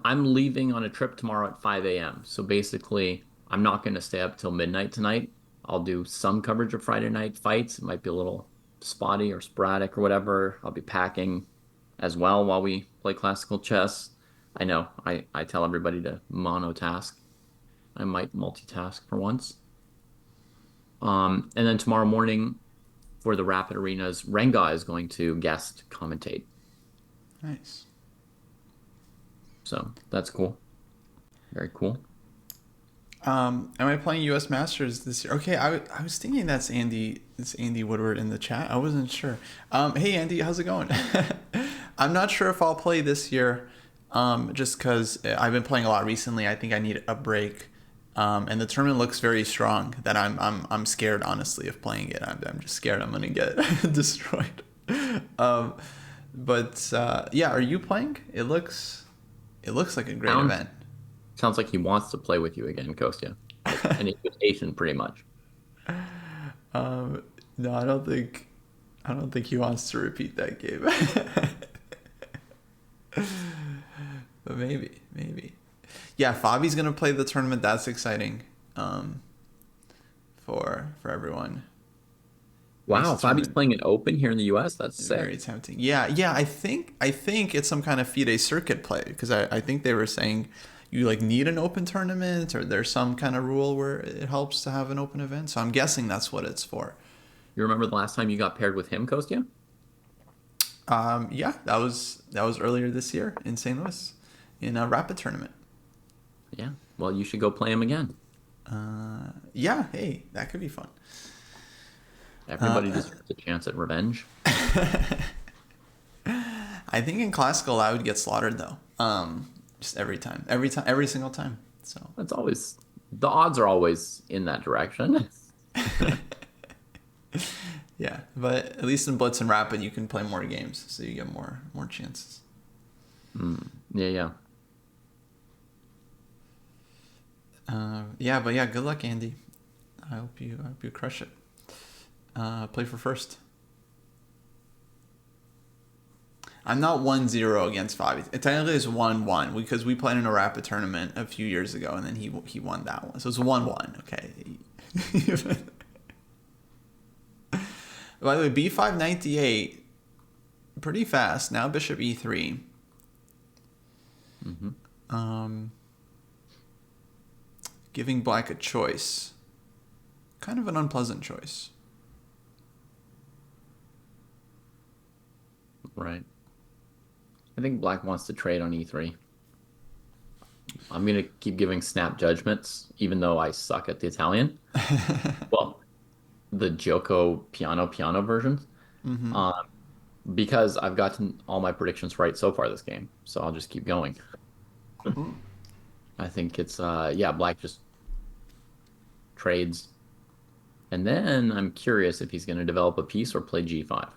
leaving on a trip tomorrow at 5 a.m. So basically, I'm not going to stay up till midnight tonight. I'll do some coverage of Friday night fights. It might be a little spotty or sporadic or whatever. I'll be packing as well while we play classical chess. I know I tell everybody to monotask. I might multitask for once. And then tomorrow morning for the Rapid Arenas, Renga is going to guest commentate. Nice. So that's cool. Very cool. Am I playing U.S. Masters this year? Okay, I was thinking that's Andy. It's Andy Woodward in the chat. I wasn't sure. Hey Andy, how's it going? I'm not sure if I'll play this year, just because I've been playing a lot recently. I think I need a break, and the tournament looks very strong. That I'm scared, honestly, of playing it. I'm just scared I'm gonna get destroyed. But yeah, are you playing? It looks like a great event. Sounds like he wants to play with you again, Kostya. Like an invitation, pretty much. No, I don't think he wants to repeat that game. But maybe. Yeah, Fabi's gonna play the tournament. That's exciting. For everyone. Wow, Fabi's playing an Open here in the U.S. That's sick. Very tempting. Yeah. I think it's some kind of FIDE circuit play, because I think they were saying you like need an Open tournament, or there's some kind of rule where it helps to have an Open event. So I'm guessing that's what it's for. You remember the last time you got paired with him, Kostya? Yeah, that was earlier this year in St. Louis, in a Rapid tournament. Yeah. Well, you should go play him again. Yeah. Hey, that could be fun. Everybody deserves a chance at revenge. I think in classical I would get slaughtered though. Just every single time. So It's always the odds are always in that direction. yeah, but at least in Blitz and Rapid you can play more games, so you get more chances. Yeah. Yeah, but yeah, good luck, Andy. I hope you crush it. Play for first. I'm not 1-0 against Fabi. It technically is 1-1 because we played in a Rapid tournament a few years ago, and then he won that one. So it's 1-1. Okay. By the way, b5 knight d8, pretty fast. Now bishop e3. Giving black a choice. Kind of an unpleasant choice. Right. I think black wants to trade on e3. I'm going to keep giving snap judgments, even though I suck at the Italian. Well, the Gioco piano versions. Because I've gotten all my predictions right so far this game. So I'll just keep going. I think it's, black just trades. And then I'm curious if he's going to develop a piece or play g5.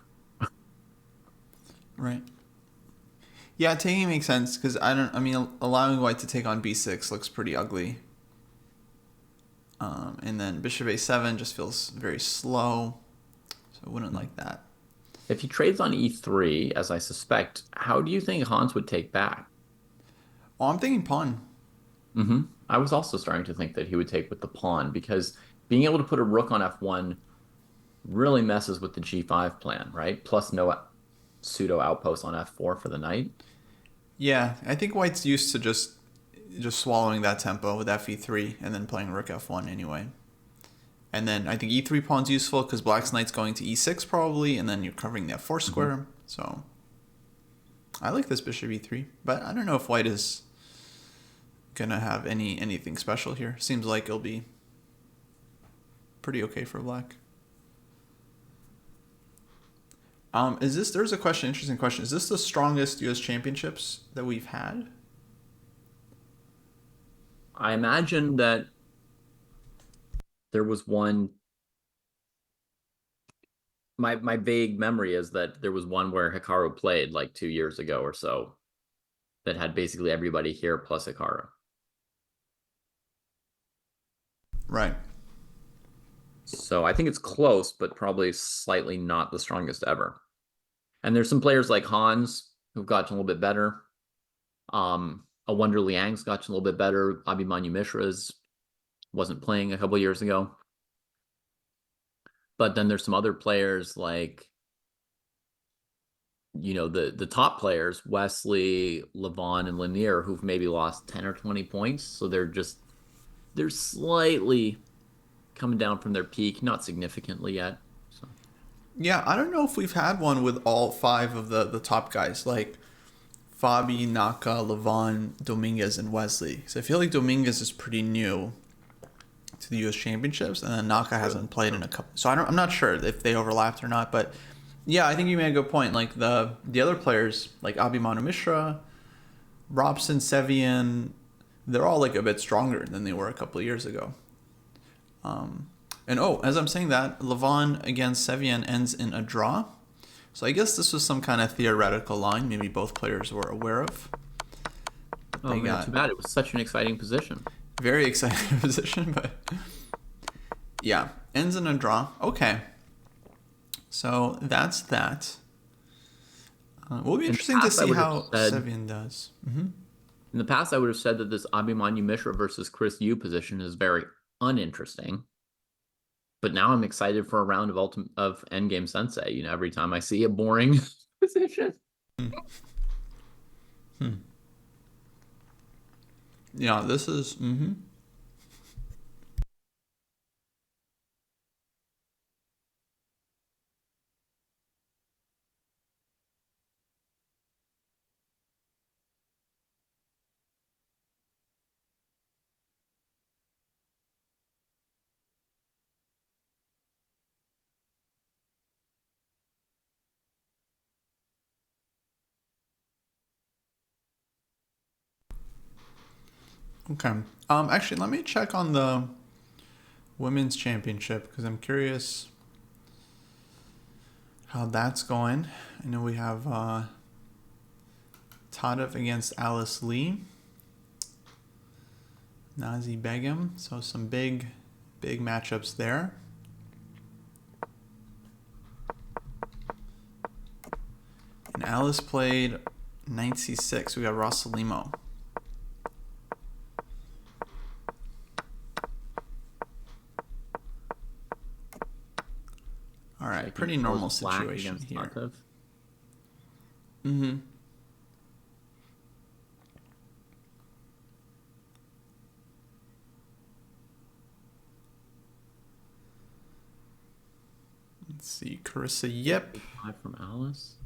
Right. Yeah, taking makes sense because allowing white to take on b6 looks pretty ugly. And then bishop a7 just feels very slow, so I wouldn't like that. If he trades on e3, as I suspect, how do you think Hans would take back? Oh, I'm thinking pawn. I was also starting to think that he would take with the pawn, because being able to put a rook on f1 really messes with the g5 plan, right? Plus no pseudo outpost on f4 for the knight. Yeah, I think white's used to just swallowing that tempo with fe3 and then playing rook f1 anyway. And then I think e3 pawn's useful because black's knight's going to e6 probably, and then you're covering the f4 square. So I like this bishop e3, but I don't know if white is gonna have anything special here. Seems like it'll be pretty okay for black. Is this? There's a question. Interesting question. Is this the strongest U.S. championships that we've had? I imagine that there was one. My vague memory is that there was one where Hikaru played like 2 years ago or so that had basically everybody here plus Hikaru. Right. So I think it's close, but probably slightly not the strongest ever. And there's some players like Hans who've gotten a little bit better. A Wonder Liang's gotten a little bit better. Abhimanyu Mishra's wasn't playing a couple of years ago. But then there's some other players like, the top players, Wesley, Levon, and Lanier, who've maybe lost 10 or 20 points. So they're slightly coming down from their peak, not significantly yet. So Yeah, I don't know if we've had one with all five of the top guys, like Fabi, Naka, Levon, Dominguez, and Wesley. So I feel like Dominguez is pretty new to the U.S. Championships, and then Naka hasn't played in a couple. So I'm not sure if they overlapped or not, but yeah, I think you made a good point. Like the other players, like Abhimanyu Mishra, Robson, Sevian, they're all like a bit stronger than they were a couple of years ago. And as I'm saying that, Levon against Sevian ends in a draw. So I guess this was some kind of theoretical line maybe both players were aware of. oh man, too bad. It was such an exciting position. Very exciting position, but yeah, ends in a draw. Okay. So that's that. Will be interesting to see how Sevian does. Mm-hmm. In the past, I would have said that this Abhimanyu Mishra versus Chris Yu position is very uninteresting. But now I'm excited for a round of Endgame Sensei. Every time I see a boring position. Yeah, this is. Mm-hmm. Okay. Actually, let me check on the women's championship because I'm curious how that's going. I know we have Tadev against Alice Lee, Nazi Begum. So some big matchups there. And Alice played knight c6. We got Rossalimo. All right, pretty normal situation here. Mm-hmm. Let's see, Carissa Yip. From Alice.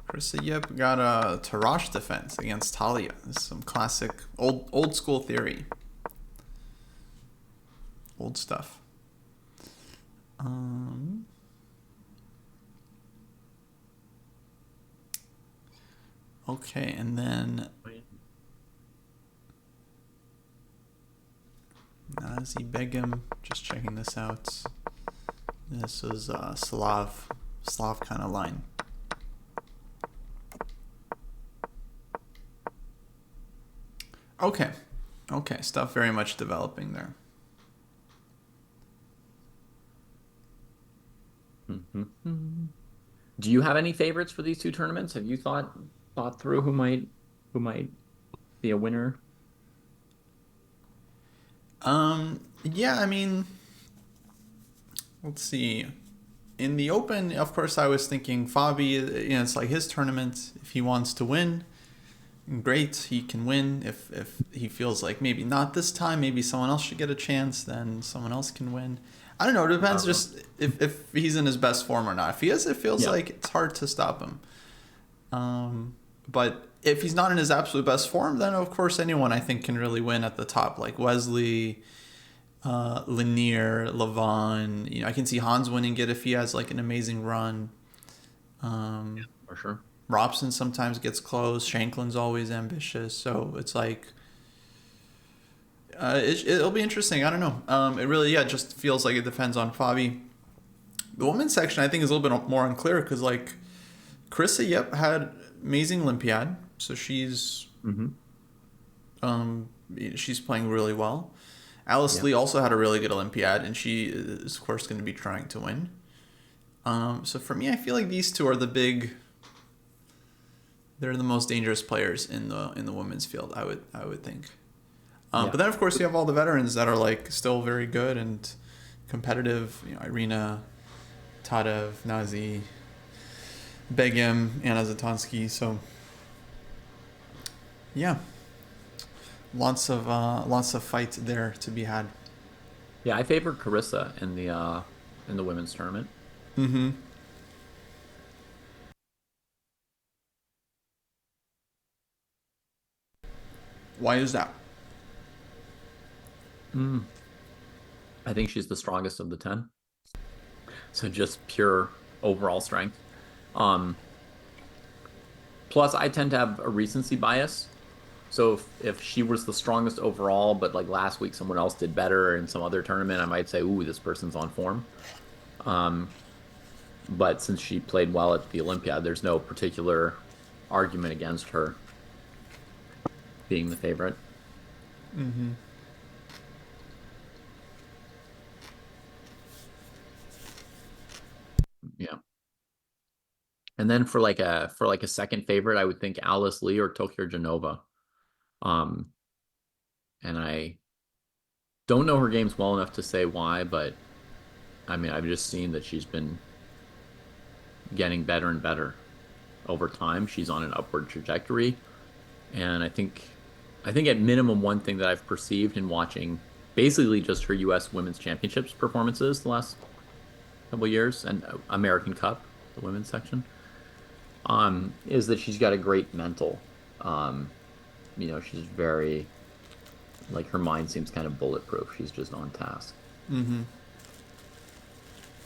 Carissa Yip got a Tarrasch defense against Talia. This is some classic old school theory. Old stuff. Okay, and then Nazi Begum. Just checking this out. This was Slav kind of line. Okay, stuff very much developing there. Do you have any favorites for these two tournaments? Have you thought through who might be a winner? Yeah, I mean, let's see. In the Open, of course, I was thinking Fabi. It's like his tournament. If he wants to win, great, he can win. If he feels like maybe not this time, maybe someone else should get a chance, then someone else can win. I don't know. It depends just if he's in his best form or not. If he is, it feels like it's hard to stop him. But if he's not in his absolute best form, then of course anyone I think can really win at the top, like Wesley, Lanier, Levon. I can see Hans winning it if he has like an amazing run. Yeah, for sure. Robson sometimes gets close. Shanklin's always ambitious, so it's like it'll be interesting. I don't know. It really, yeah, just feels like it depends on Fabi. The women's section I think is a little bit more unclear because like Carissa, yep, had amazing Olympiad, so Hmm. um, she's playing really well. Alice Yeah. Lee also had a really good Olympiad, and she is of course going to be trying to win. So for me, I feel like these two are the big. They're the most dangerous players in the women's field. I would think. Yeah. But then of course you have all the veterans that are like still very good and competitive. Irina, Tadev, Nazi, Begim, Anna Zatonsky. So yeah, lots of fight there to be had. Yeah, I favored Carissa in the women's tournament. Mm-hmm. Why is that? Mm. I think she's the strongest of the 10. So just pure overall strength. Um, Plus I tend to have a recency bias. So if she was the strongest overall, but like last week someone else did better in some other tournament, I might say, "Ooh, this person's on form." Um, but since she played well at the Olympiad, there's no particular argument against her being the favorite. Mm-hmm. Yeah. And then for like a second favorite, I would think Alice Lee or Tokyo Genova. Um, and I don't know her games well enough to say why, but I mean, I've just seen that she's been getting better and better over time. She's on an upward trajectory. And I think at minimum one thing that I've perceived in watching basically just her US Women's Championships performances the last couple of years and American Cup, the women's section, is that she's got a great mental. Um, she's very like her mind seems kind of bulletproof. She's just on task. Mm-hmm.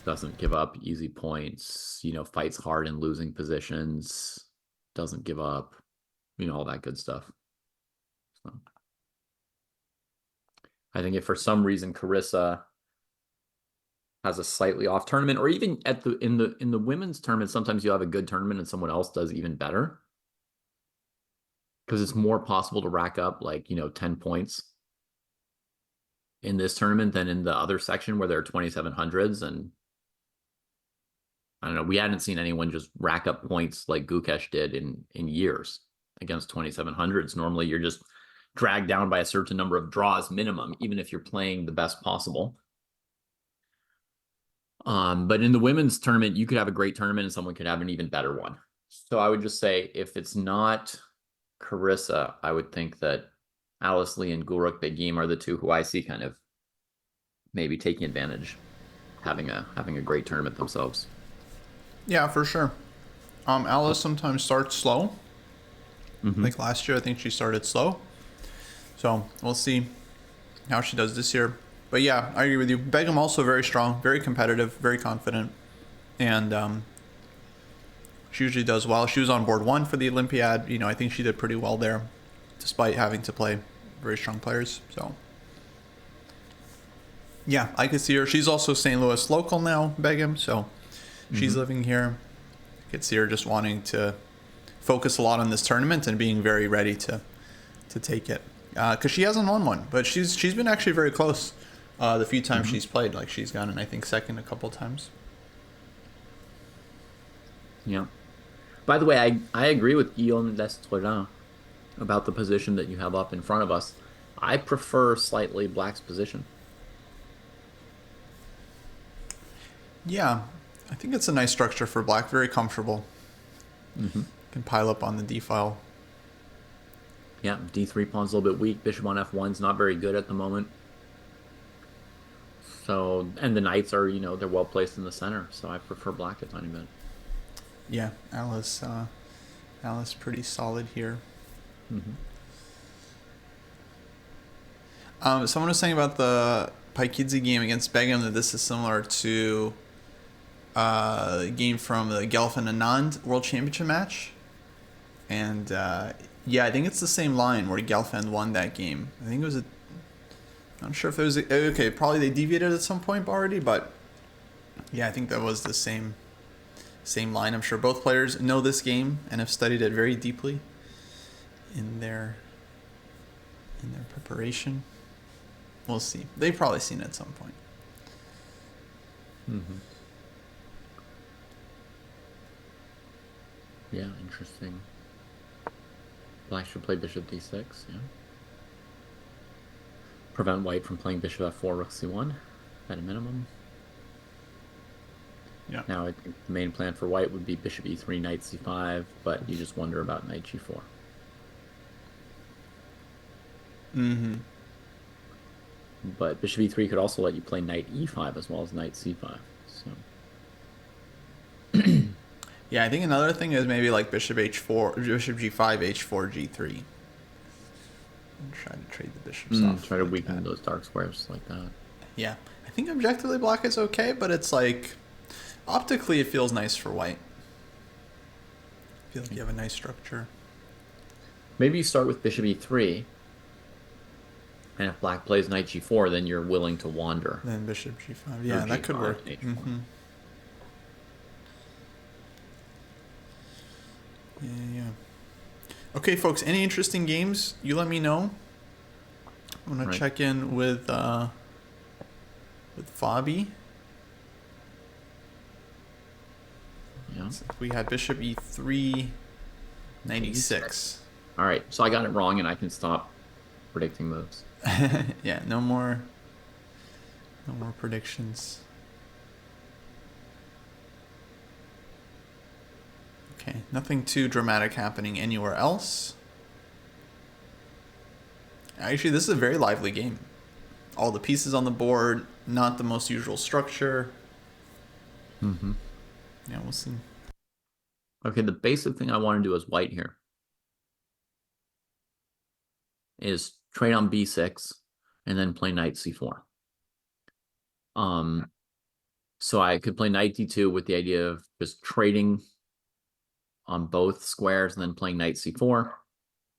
Doesn't give up easy points, fights hard in losing positions, doesn't give up, all that good stuff. So I think if for some reason Carissa has a slightly off tournament, or even at the women's tournament, sometimes you'll have a good tournament and someone else does even better because it's more possible to rack up like 10 points in this tournament than in the other section where there are 2700s. And I don't know, we hadn't seen anyone just rack up points like Gukesh did in years against 2700s. Normally you're just dragged down by a certain number of draws minimum, even if you're playing the best possible. But in the women's tournament, you could have a great tournament and someone could have an even better one. So I would just say if it's not Carissa, I would think that Alice Lee and Gulrukh Begim are the two who I see kind of maybe taking advantage, having a great tournament themselves. Yeah, for sure. Alice sometimes starts slow. Mm-hmm. Like last year, I think she started slow. So we'll see how she does this year. But yeah, I agree with you. Begum also very strong, very competitive, very confident, and she usually does well. She was on board one for the Olympiad. I think she did pretty well there, despite having to play very strong players. So yeah, I could see her. She's also St. Louis local now, Begum. So she's Mm-hmm. living here. I could see her just wanting to focus a lot on this tournament and being very ready to take it. Because she hasn't won one, but she's been actually very close. The few times Mm-hmm. she's played, like she's gotten I think second a couple times. Yeah. By the way, I agree with Guillaume Lestrelin about the position that you have up in front of us. I prefer slightly Black's position. Yeah, I think it's a nice structure for black. Very comfortable. Mm-hmm. Can pile up on the d file. Yeah, D3 pawn's a little bit weak. Bishop on F1's not very good at the moment. So, and the knights are, they're well placed in the center. So I prefer black a tiny bit. Yeah, Alice Alice pretty solid here. Mm-hmm. Someone was saying about the Paikidze game against Begum that this is similar to a game from the Gelfand Anand World Championship match. And yeah, I think it's the same line where Gelfand won that game. I think it was I'm not sure if it was okay. Probably they deviated at some point already, but yeah, I think that was the same line. I'm sure both players know this game and have studied it very deeply in their preparation. We'll see. They've probably seen it at some point. Mm-hmm. Yeah, interesting. Black should play bishop d6, yeah. Prevent white from playing bishop f4, rook c1 at a minimum. Yeah. Now, I think the main plan for white would be bishop e3, knight c5, but you just wonder about knight g4. Mm-hmm. But bishop e3 could also let you play knight e5 as well as knight c5. So. Yeah, I think another thing is maybe like bishop h4, bishop g5, h4, g3. And try to trade the bishops off. Try to like weaken that. those dark squares like that. Yeah, I think objectively black is okay, but it's like optically it feels nice for white. I feel like you have a nice structure. Maybe you start with bishop e3, and if black plays knight g4, then you're willing to wander. Then bishop g5. Yeah, that could work. Mm-hmm. Yeah. Okay, folks. Any interesting games? You let me know. I'm gonna check in with Fabi. Yeah. So we had bishop e3, 96. All right, so I got it wrong, and I can stop predicting moves. Yeah, no more predictions. Okay, nothing too dramatic happening anywhere else. Actually, this is a very lively game. All the pieces on the board, not the most usual structure. Mm-hmm. Yeah, we'll see. Okay, the basic thing I want to do as white here is trade on b6 and then play knight c4. So I could play knight d2 with the idea of just trading on both squares and then playing knight c4,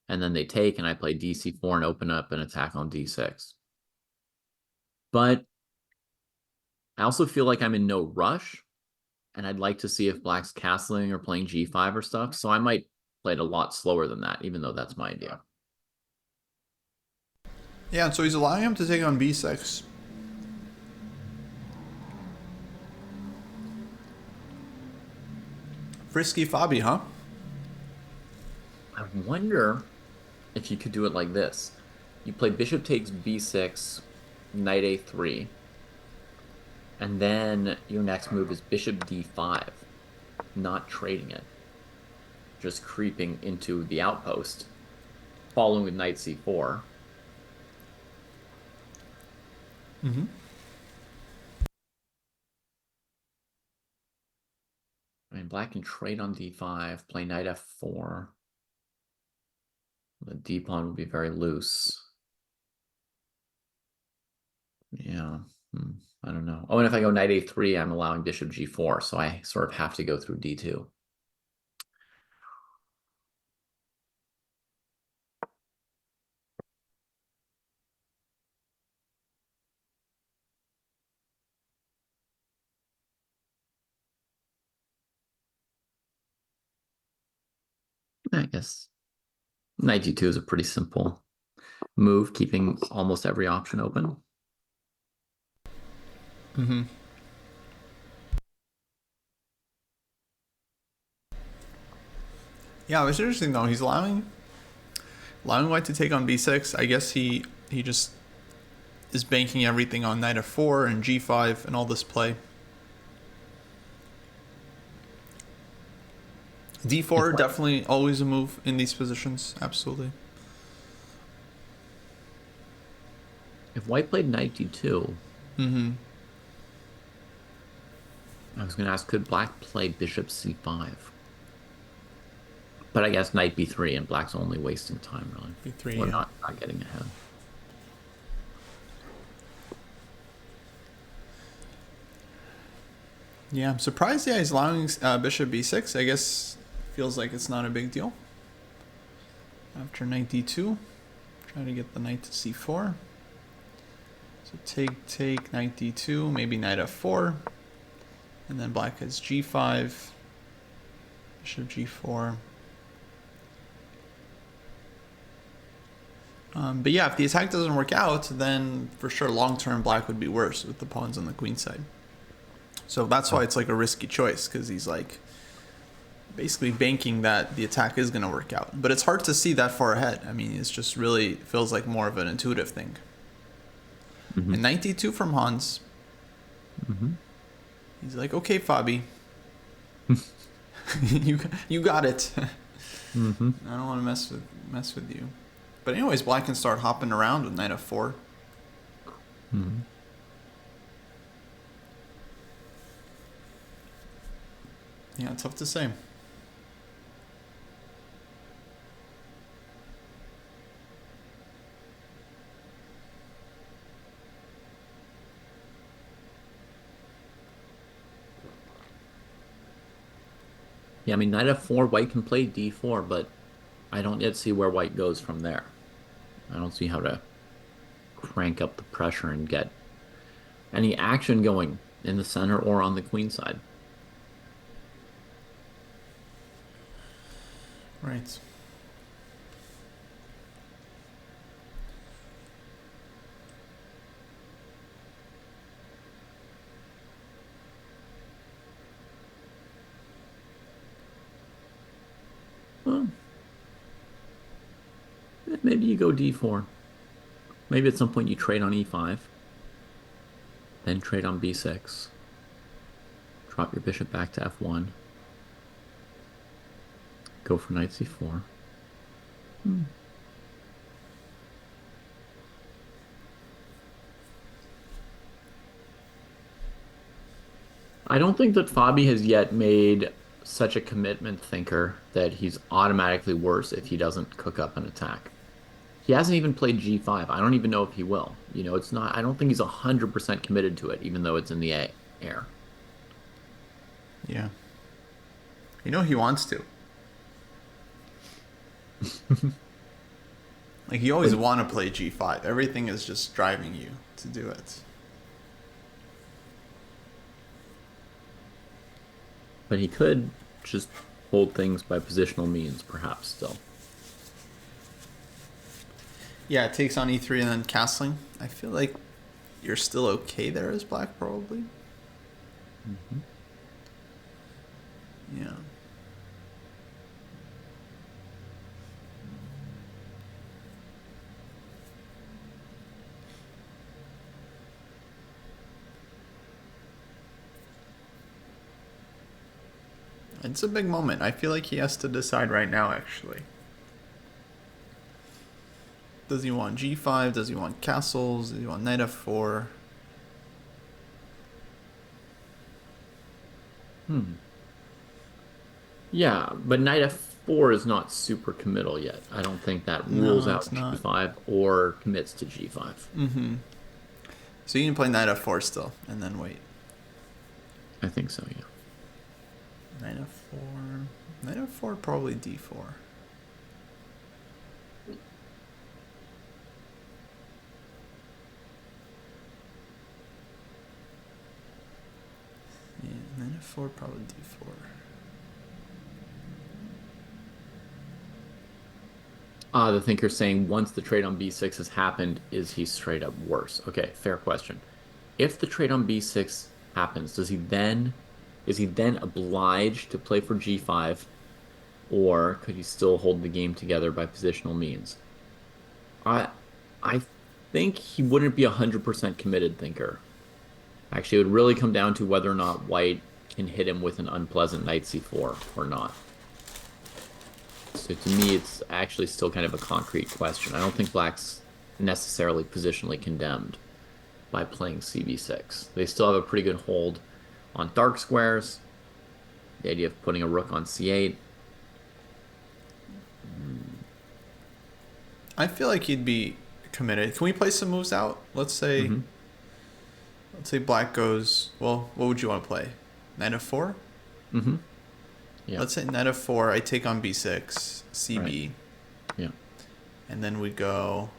and then they take and I play dc4 and open up an attack on d6. But I also feel like I'm in no rush, and I'd like to see if black's castling or playing g5 or stuff, so I might play it a lot slower than that, even though that's my idea. Yeah, so he's allowing him to take on b6. Frisky Fabi, huh? I wonder if you could do it like this. You play bishop takes b6, knight a3, and then your next move is bishop d5, not trading it, just creeping into the outpost, following with knight c4. Mm-hmm. I mean, black can trade on d5, play knight f4. The d pawn would be very loose. Yeah, I don't know. Oh, and if I go knight a3, I'm allowing bishop g4, so I sort of have to go through d2. I guess knight g2 is a pretty simple move, keeping almost every option open. Mm-hmm. Yeah, it's interesting though. He's allowing white to take on b6. I guess he just is banking everything on knight f4 and g5 and all this play. d4 definitely always a move in these positions. Absolutely. If white played knight d2, Mm-hmm. I was going to ask, could black play bishop c5? But I guess knight b3 and black's only wasting time, really. B3, Or yeah. not getting ahead. Yeah, I'm surprised. Yeah, he's allowing bishop b6. I guess feels like it's not a big deal. After knight d2, try to get the knight to c4. So take, knight d2, maybe knight f4. And then black has g5, bishop g4. But yeah, if the attack doesn't work out, then for sure long-term black would be worse with the pawns on the queen side. So that's why it's like a risky choice, because he's like basically banking that the attack is going to work out. But it's hard to see that far ahead. I mean, it's just really feels like more of an intuitive thing. Mm-hmm. And knight d2 from Hans. Mm-hmm. He's like, okay, Fabi. you got it. Mm-hmm. I don't want to mess with you. But anyways, black can start hopping around with knight f4. Mm-hmm. Yeah, tough to say. Yeah, I mean, knight f4, white can play d4, but I don't yet see where white goes from there. I don't see how to crank up the pressure and get any action going in the center or on the queen side. Right. Well, maybe you go d4. Maybe at some point you trade on e5, then trade on b6. Drop your bishop back to f1. Go for knight c4. I don't think that Fabi has yet made such a commitment thinker that he's automatically worse if he doesn't cook up an attack. He hasn't even played g5. I don't even know if he will. It's not, I don't think he's 100% committed to it, even though it's in the air. Yeah. He wants to. Like, you always want to play g5. Everything is just driving you to do it. But he could just hold things by positional means, perhaps, still. Yeah, it takes on e3 and then castling. I feel like you're still okay there as black, probably. Mm-hmm. Yeah. It's a big moment. I feel like he has to decide right now, actually. Does he want g5? Does he want castles? Does he want knight f4? Yeah, but knight f4 is not super committal yet. I don't think that rules No, out it's not. g5 or commits to g5. Mm-hmm. So you can play knight f4 still, and then wait. I think so, yeah. Knight f4. Knight f4, probably d4. Yeah, knight f4, probably d4. The thinker's saying once the trade on b6 has happened, is he straight up worse? Okay, fair question. If the trade on b6 happens, is he then obliged to play for g5, or could he still hold the game together by positional means? I I think he wouldn't be 100% committed thinker. Actually, it would really come down to whether or not white can hit him with an unpleasant knight c4 or not. So to me, it's actually still kind of a concrete question. I don't think black's necessarily positionally condemned by playing cb6. They still have a pretty good hold on dark squares. The idea of putting a rook on c8. I feel like he'd be committed. Can we play some moves out? Mm-hmm. Let's say black goes. Well, what would you want to play? Knight f4. Mm-hmm. Yeah. Let's say knight f4. I take on b6, Right. cb, Yeah. and then we go.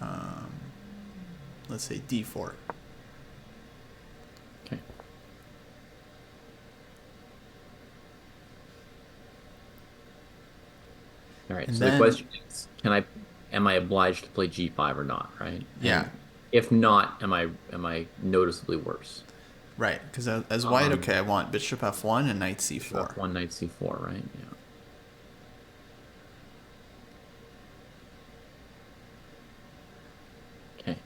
Um, let's say d4. Okay. All right. And So the then question is, am I obliged to play G5 or not, right? yeah, And if not, am I noticeably worse? right. Because as white, Um, okay, I want bishop f1 and knight c4. F1, knight C4, right? Yeah. Okay.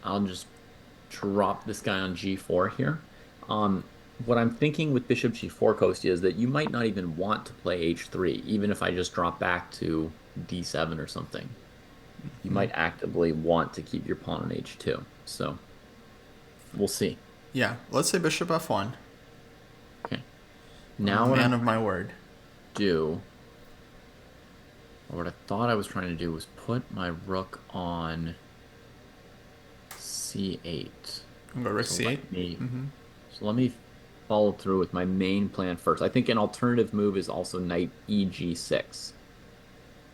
I'll just drop this guy on G4 here. What I'm thinking with bishop G4, Kostya, is that you might not even want to play H3, even if I just drop back to D7 or something. You Hmm. might actively want to keep your pawn on H2. So we'll see. Yeah, let's say bishop f1. Okay. I'm a Now what I'm man of my trying word. to do, or what I thought I was trying to do, was put my rook on C8. I'm gonna go rook So c8. Mm-hmm. let me follow through with my main plan first. I think an alternative move is also knight EG6.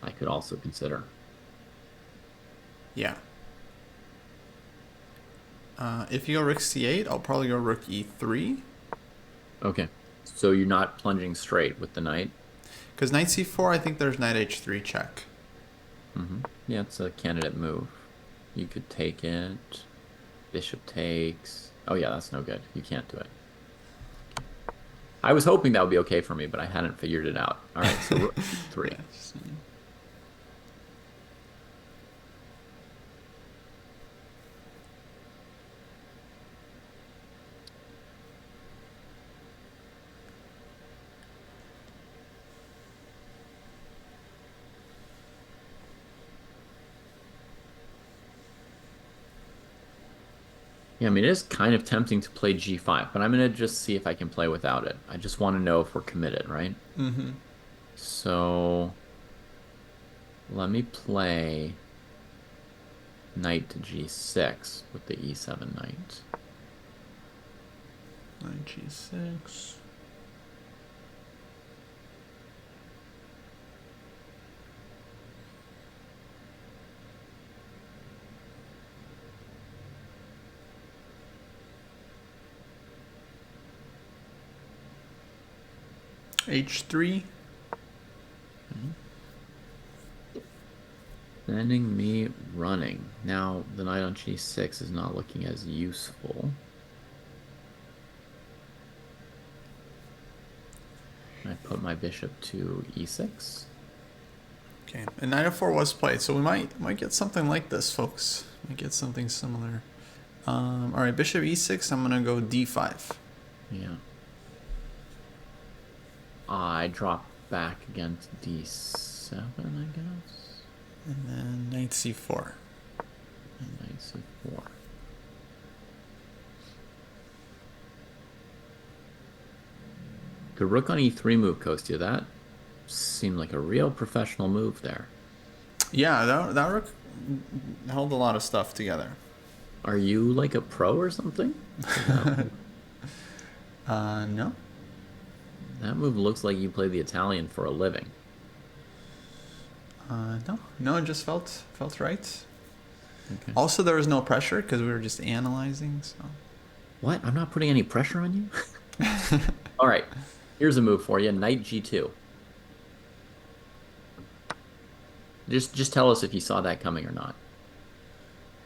I could also consider. Yeah. If you go rook c8, I'll probably go rook e3. Okay. So you're not plunging straight with the knight. Because knight c4, I think there's knight h3 check. Yeah, it's a candidate move. You could take it. Bishop takes. Oh yeah, that's no good. You can't do it. I was hoping that would be okay for me, but I hadn't figured it out. All right, so rook Yeah. e3. Yeah, I mean, it is kind of tempting to play g5, but I'm going to just see if I can play without it. I just want to know if we're committed, right? Mm-hmm. So let me play knight to g6 with the e7 knight. Knight g6. h3. Okay. Sending me running. Now, the knight on g6 is not looking as useful. I put my bishop to e6. Okay, and knight f4 was played, so we might get something like this, folks. Might get something similar. All right, bishop e6. I'm gonna go d5. Yeah. I drop back again to d7, I guess. And then knight c4. And knight c4. The rook on e3 move, Kostya, that seemed like a real professional move there. Yeah, that rook held a lot of stuff together. Are you like a pro or something? 'Cause No. that move looks like you play the Italian for a living. No, it just felt right. Okay. Also, there was no pressure because we were just analyzing. So What? I'm not putting any pressure on you? All right. Here's a move for you. Knight g2. Just tell us if you saw that coming or not.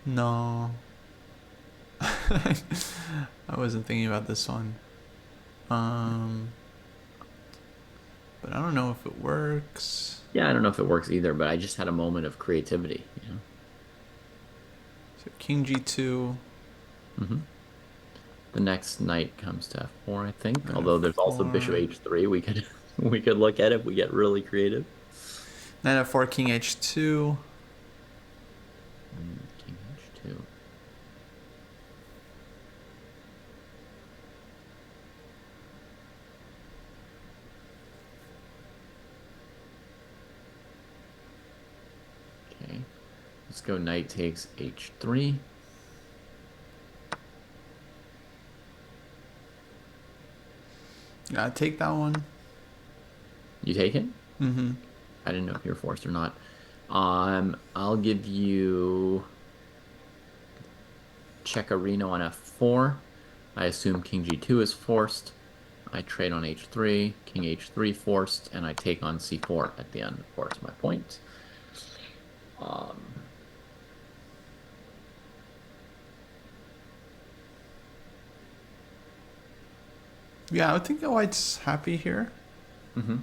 no, I wasn't thinking about this one. Um, but I don't know if it works. Yeah, I don't know if it works either, but I just had a moment of creativity, you know. So king g2. hmm The next knight comes to f4, I think. Knight Although there's also bishop f4. h3. We could we could look at it if we get really creative. Knight f4, king h2. King h2. Let's go knight takes h3. Gotta take that one. You take it? Mm-hmm. I didn't know if you were forced or not. I'll give you Checarino on f4. I assume king g2 is forced. I trade on h3, king h3 forced, and I take on c4 at the end, of course, my point. Um, Yeah, I would think white's happy here. mhm.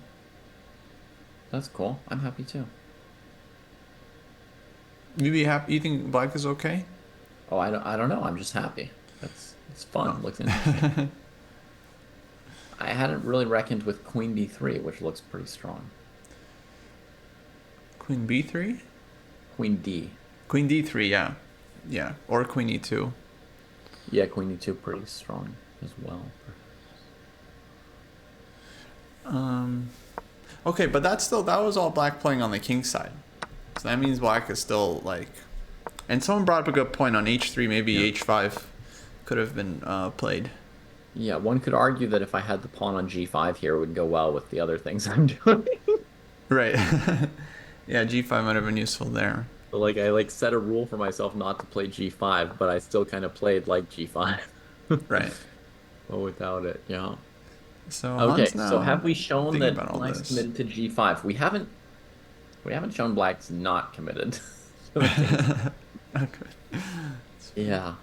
That's cool. I'm happy too. You be happy? You think black is okay? Oh, I don't know. I'm just happy. It's fun. Oh. Looks interesting. I hadn't really reckoned with queen d3, which looks pretty strong. Queen b3? Queen d. Queen d3, yeah. Yeah, or queen e2. Yeah, queen e2 pretty strong as well. Okay, but that was all black playing on the king side. So that means black is still like... And someone brought up a good point on h3, maybe Yeah. h5 could have been played. Yeah, one could argue that if I had the pawn on g5 here, it would go well with the other things I'm doing. Right. Yeah, g5 might have been useful there. But like I like set a rule for myself not to play g5, but I still kind of played like g5. Right. But without it, yeah. So Okay, Han's so now have we shown thinking about that all black's this. committed to g5? We haven't shown black's not committed to the king. Okay. Yeah.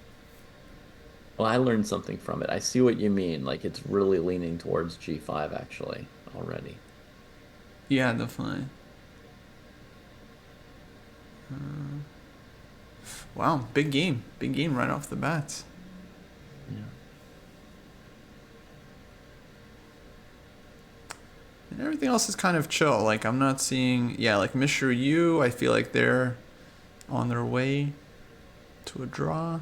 Well, I learned something from it. I see what you mean. Like it's really leaning towards g5 actually already. Yeah, definitely. Wow, big game. Big game right off the bat. Yeah. And everything else is kind of chill. Like, I'm not seeing... Yeah, like Mishra Yu, I feel like they're on their way to a draw.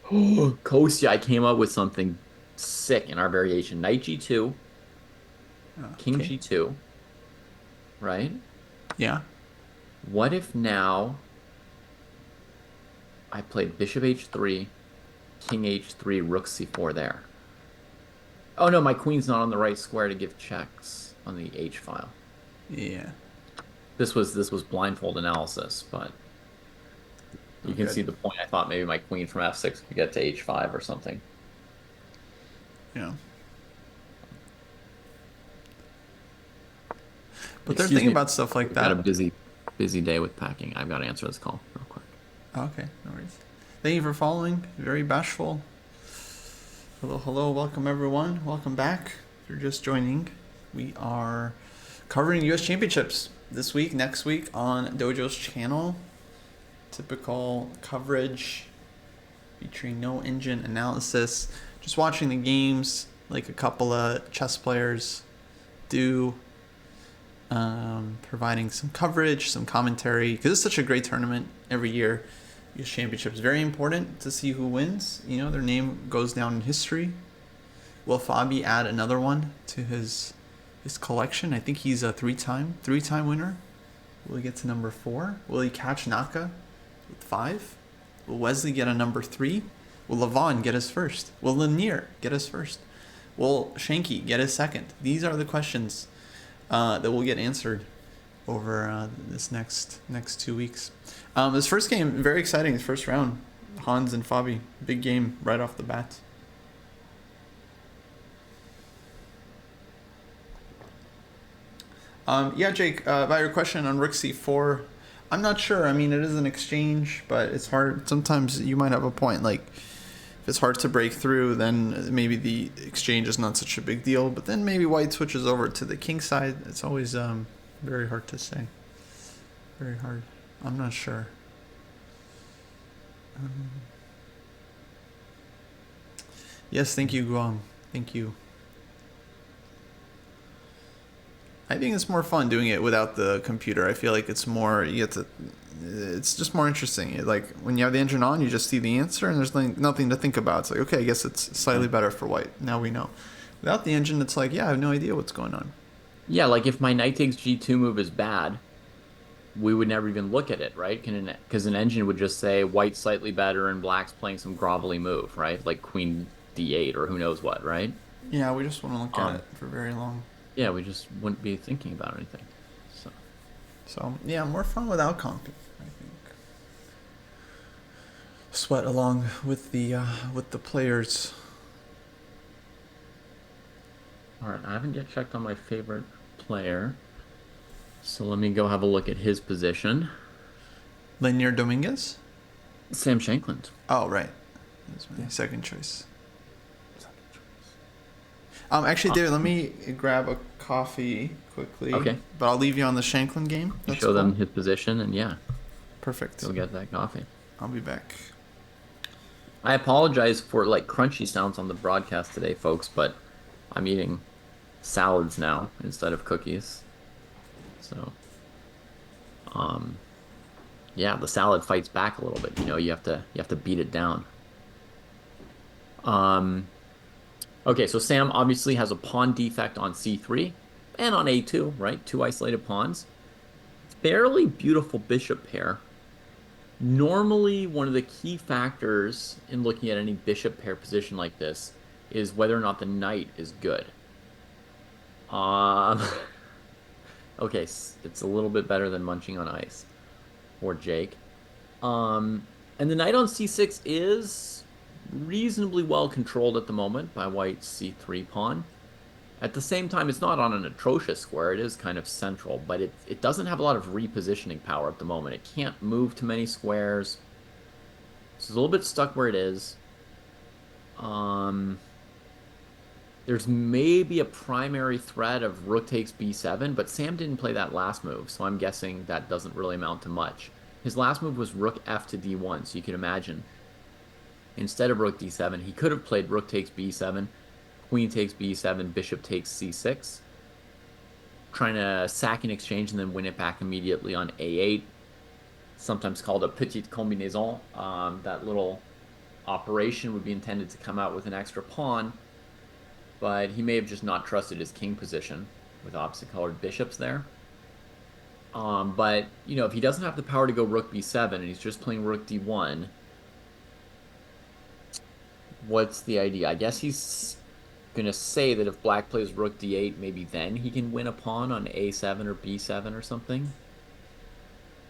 Kostya, I came up with something sick in our variation. Knight g2, king Okay. g2, right? Yeah. What if now I played bishop h3, king h3, rook c4 there? Oh no, my queen's not on the right square to give checks on the h file. Yeah. This was blindfold analysis, but you can see the point. I thought maybe my queen from f6 could get to h5 or something. Yeah. But they're Excuse thinking me. about stuff like We've got a that. busy day with packing. I've got to answer this call real quick. Okay, no worries. Thank you for following. Very bashful. Hello, hello. Welcome, everyone. Welcome back. If you're just joining, we are covering U.S. Championships this week, next week on Dojo's channel. Typical coverage featuring no engine analysis. Just watching the games like a couple of chess players do. Providing some coverage, some commentary, because it's such a great tournament every year. U.S. Championship is very important to see who wins. You know, their name goes down in history. Will Fabi add another one to his collection? I think he's a three-time winner. Will he get to number 4? Will he catch Naka with 5? Will Wesley get a number 3? Will Levon get his first? Will Lanier get his first? Will Shanky get his second? These are the questions that will get answered over this next 2 weeks. This first game, very exciting. This first round, Hans and Fabi, big game right off the bat. Yeah, Jake, about your question on Rook C4, I'm not sure. I mean, it is an exchange, but it's hard. Sometimes you might have a point. Like, if it's hard to break through, then maybe the exchange is not such a big deal. But then maybe white switches over to the king side. It's always very hard to say. Very hard. I'm not sure. Yes, thank you, Guam. Thank you. I think it's more fun doing it without the computer. I feel like it's more, it's just more interesting. Like when you have the engine on, you just see the answer and there's nothing to think about. It's like, okay, I guess it's slightly better for white. Now we know. Without the engine, it's like, yeah, I have no idea what's going on. Yeah, like if my knight takes g2 move is bad, we would never even look at it, right? Because an engine would just say white's slightly better and black's playing some grovelly move, right? Like queen d8 or who knows what, right? Yeah, we just want to look at it Um, for very long. yeah, we just wouldn't be thinking about anything. So, So yeah, more fun without conking, I think. Sweat along with the players. all right, I haven't yet checked on my favorite player. So let me go have a look at his position. Lanier Dominguez. Sam Shankland. Oh right, that's my second choice. Actually, David, let me grab a coffee quickly, Okay. but I'll leave you on the Shanklin game. You That's show cool. them his position, and yeah, Perfect. go get that coffee. I'll be back. I apologize for like crunchy sounds on the broadcast today, folks, but I'm eating salads now instead of cookies. So, um, yeah, the salad fights back a little bit. You have to beat it down. Um, okay, so Sam obviously has a pawn defect on C3 and on A2, right? Two isolated pawns. Fairly beautiful bishop pair. Normally, one of the key factors in looking at any bishop pair position like this is whether or not the knight is good. Um, okay, it's a little bit better than munching on ice or Jake. And the knight on c6 is reasonably well controlled at the moment by white's c3 pawn. At the same time, it's not on an atrocious square. It is kind of central, but it doesn't have a lot of repositioning power at the moment. It can't move to many squares. So it's a little bit stuck where it is. Um, there's maybe a primary threat of rook takes b7, but Sam didn't play that last move, so I'm guessing that doesn't really amount to much. His last move was rook f to d1, so you can imagine instead of rook d7, he could have played rook takes b7, queen takes b7, bishop takes c6, trying to sack in exchange and then win it back immediately on a8, sometimes called a petite combinaison. That little operation would be intended to come out with an extra pawn, but he may have just not trusted his king position with opposite colored bishops there. But if he doesn't have the power to go rook b7 and he's just playing rook d1, what's the idea? I guess he's gonna say that if black plays rook d8, maybe then he can win a pawn on a7 or b7 or something.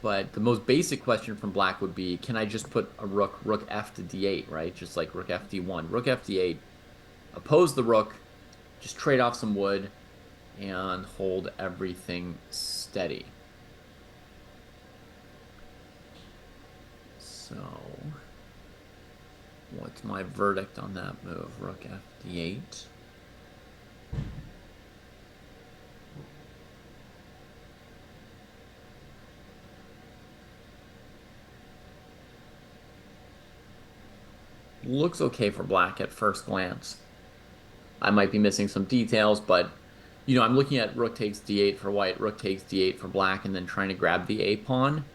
But the most basic question from black would be, can I just put a rook f to d8, right? Just like rook f d1, rook f d8, oppose the rook, just trade off some wood, and hold everything steady. So, what's my verdict on that move? Rook f d8. Looks okay for black at first glance. I might be missing some details, but I'm looking at rook takes d8 for white, rook takes d8 for black, and then trying to grab the a pawn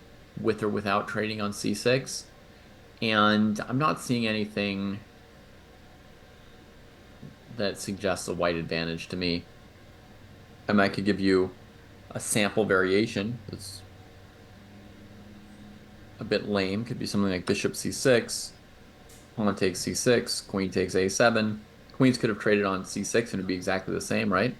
with or without trading on c6. And I'm not seeing anything that suggests a white advantage to me. I might could give you a sample variation that's a bit lame. Could be something like bishop c6, pawn takes c6, queen takes a7. Queens could have traded on c6 and it'd be exactly the same, right?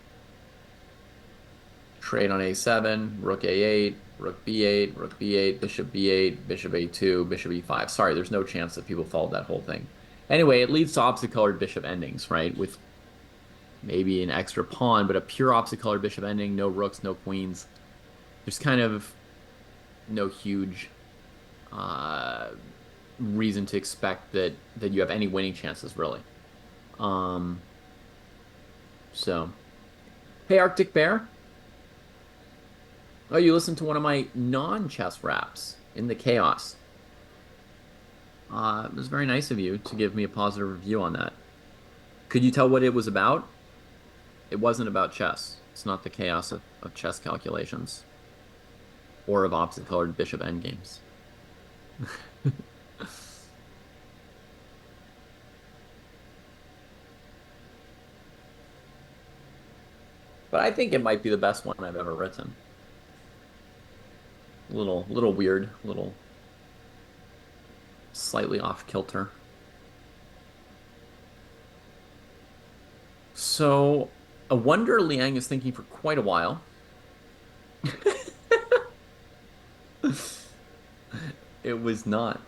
Trade on a7, rook a8, rook b8, rook b8, bishop b8, bishop a2, bishop e5. Sorry, there's no chance that people followed that whole thing. Anyway, it leads to opposite colored bishop endings, right? With maybe an extra pawn, but a pure opposite colored bishop ending, no rooks, no queens. There's kind of no huge reason to expect that you have any winning chances, really. Um, so, hey, Arctic Bear. Oh, you listened to one of my non-chess raps in the chaos. It was very nice of you to give me a positive review on that. Could you tell what it was about? It wasn't about chess. It's not the chaos of chess calculations or of opposite colored bishop endgames. But I think it might be the best one I've ever written. little weird, little slightly off kilter. So I wonder Liang is thinking for quite a while. It was not.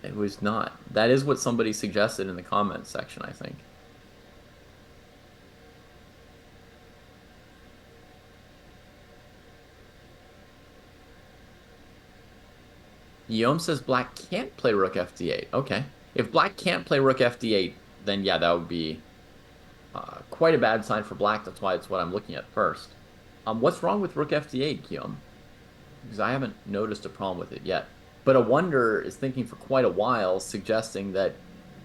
It was not. That is what somebody suggested in the comments section, I think. Yom says black can't play rook fd8. Okay. If black can't play rook fd8, then yeah, that would be quite a bad sign for black. That's why it's what I'm looking at first. What's wrong with rook fd8, Guillaume? Because I haven't noticed a problem with it yet. But a wonder is thinking for quite a while, suggesting that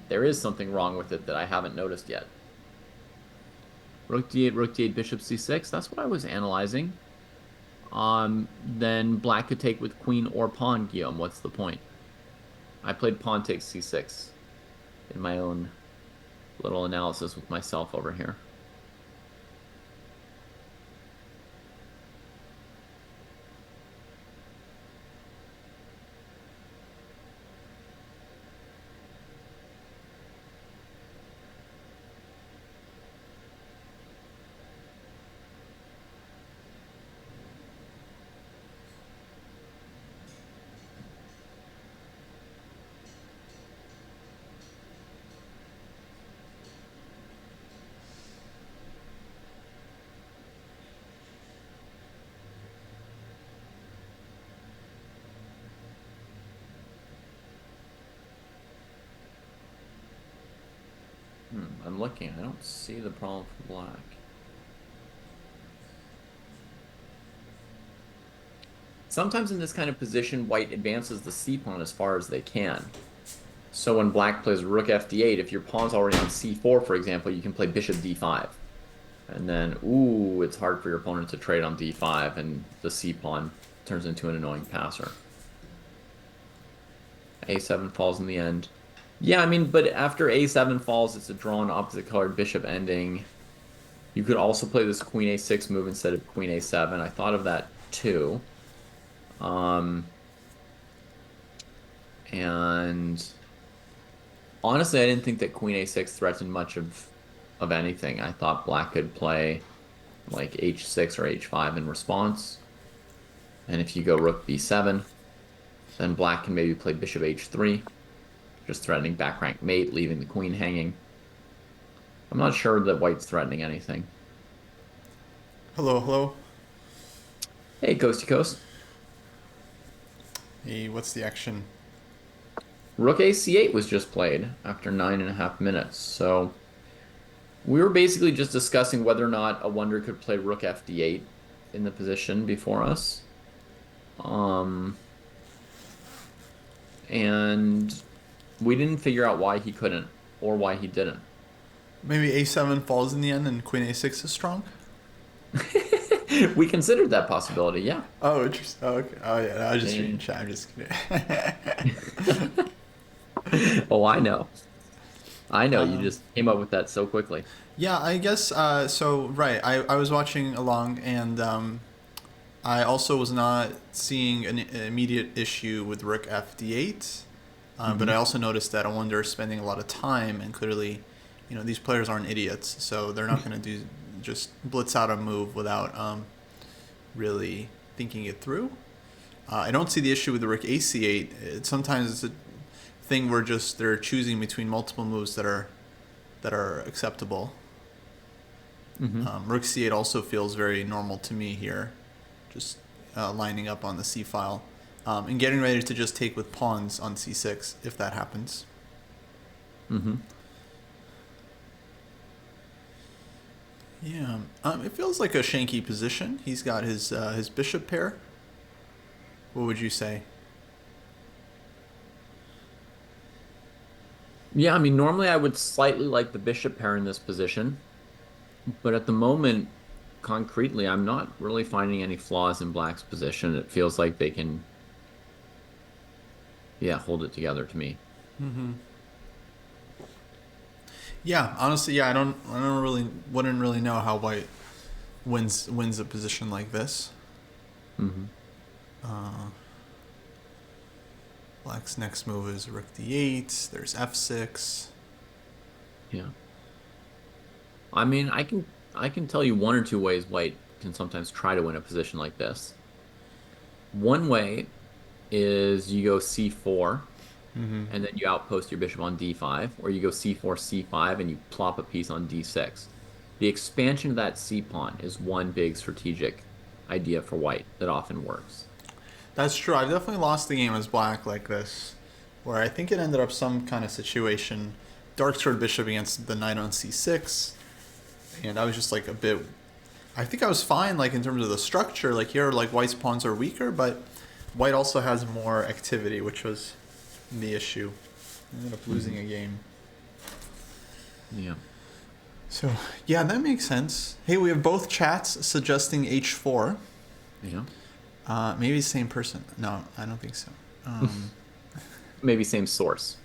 there is something wrong with it that I haven't noticed yet. Rook d8, bishop c6. That's what I was analyzing. Then black could take with queen or pawn, Guillaume. What's the point? I played pawn takes c6 in my own little analysis with myself over here. I'm looking. I don't see the problem for black. Sometimes in this kind of position, white advances the c-pawn as far as they can. So when black plays rook fd8, if your pawn's already on c4, for example, you can play bishop d5. And then, ooh, it's hard for your opponent to trade on d5, and the c-pawn turns into an annoying passer. a7 falls in the end. Yeah, I mean, but after a7 falls, it's a drawn opposite colored bishop ending. You could also play this queen a6 move instead of queen a7. I thought of that too. And honestly, I didn't think that queen a6 threatened much of anything. I thought black could play like h6 or h5 in response. And if you go rook b7, then black can maybe play bishop h3, just threatening back rank mate, leaving the queen hanging. I'm not sure that white's threatening anything. Hello, hello. Hey, Coasty Coast. Hey, what's the action? Rook ac8 was just played after 9.5 minutes. So we were basically just discussing whether or not a wonder could play rook fd8 in the position before us. And we didn't figure out why he couldn't or why he didn't. Maybe a7 falls in the end and queen a6 is strong? We considered that possibility, yeah. Oh, interesting. Oh, okay. Oh, yeah. I was just reading And chat. I'm just kidding. oh, I know. I know. You um, just came up with that so quickly. yeah, I guess. So, right. I was watching along, and I also was not seeing an immediate issue with rook fd8. But I Hmm. also noticed that I wonder spending a lot of time, and clearly, these players aren't idiots, so they're not going to do just blitz out a move without really thinking it through. I don't see the issue with the rook ac8. Sometimes it's a thing where just they're choosing between multiple moves that are acceptable. Hmm. Rook c8 also feels very normal to me here, just lining up on the c file, and getting ready to just take with pawns on c6 if that happens. Hmm. Yeah, it feels like a shanky position. He's got his bishop pair. What would you say? Yeah, I mean, normally I would slightly like the bishop pair in this position, but at the moment, concretely, I'm not really finding any flaws in black's position. It feels like they can, yeah, hold it together to me. Yeah, honestly, yeah, I don't really wouldn't really know how white wins a position like this. Hmm. Black's next move is rook d8. There's f6. Yeah. I mean, I can tell you one or two ways white can sometimes try to win a position like this. One way is you go c4 and then you outpost your bishop on d5, or you go c4, c5 and you plop a piece on d6. The expansion of that c pawn is one big strategic idea for white that often works. That's true. I've definitely lost the game as black like this, where I think it ended up some kind of situation. Dark squared bishop against the knight on c6, and I was just like a bit. I think I was fine, like in terms of the structure. Like here, like white's pawns are weaker, but white also has more activity, which was the issue. I ended up losing a game. Yeah. So yeah, that makes sense. Hey, we have both chats suggesting h4. Yeah. Maybe same person. No, I don't think so. Maybe same source.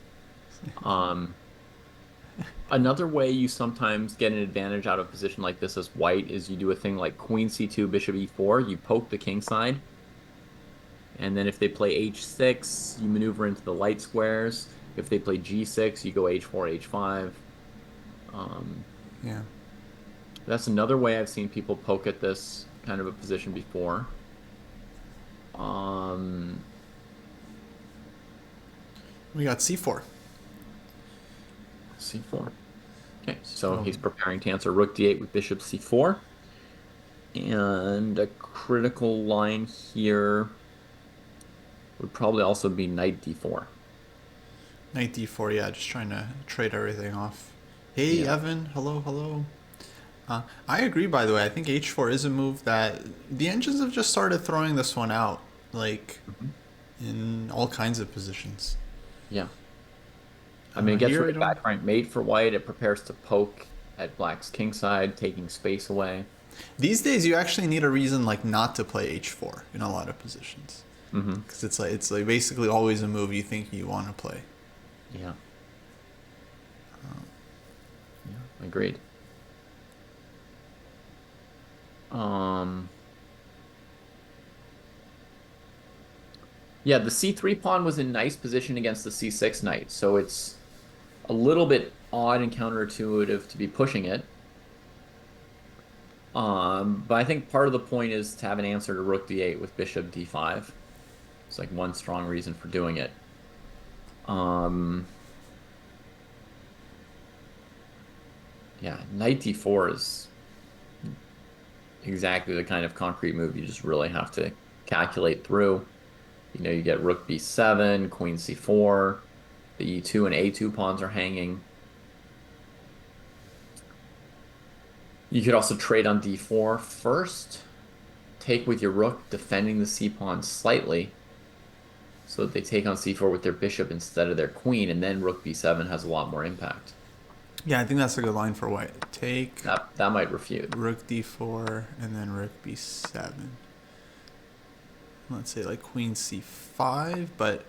Another way you sometimes get an advantage out of a position like this as white is you do a thing like queen c2, bishop e4, you poke the king side, and then if they play h6, you maneuver into the light squares. If they play g6, you go h4, h5. Um, Yeah. that's another way I've seen people poke at this kind of a position before. Um, We got c4. c4. Okay, so he's preparing to answer rook d8 with bishop c4. And a critical line here would probably also be knight d4. Knight d4, yeah, just trying to trade everything off. Hey, Yeah. Evan, hello, hello. I agree, by the way. I think h4 is a move that the engines have just started throwing this one out, like Mhm. in all kinds of positions. Yeah. I mean, it gets Here rid I of don't. back rank mate for white. It prepares to poke at black's king side, taking space away. These days, you actually need a reason like not to play h4 in a lot of positions, Hmm. because it's like basically always a move you think you want to play. Yeah. Yeah. Agreed. Um, yeah, the c3 pawn was in nice position against the c6 knight, so it's a little bit odd and counterintuitive to be pushing it. But I think part of the point is to have an answer to rook d8 with bishop d5. It's like one strong reason for doing it. Um, yeah, knight d4 is exactly the kind of concrete move you just really have to calculate through. You get rook b7, queen c4, the e2 and a2 pawns are hanging. You could also trade on d4 first, take with your rook, defending the c pawn slightly, so that they take on c4 with their bishop instead of their queen, and then rook b7 has a lot more impact. Yeah, I think that's a good line for white. Take That might refute. rook d4 and then rook b7. Let's say like queen c5, but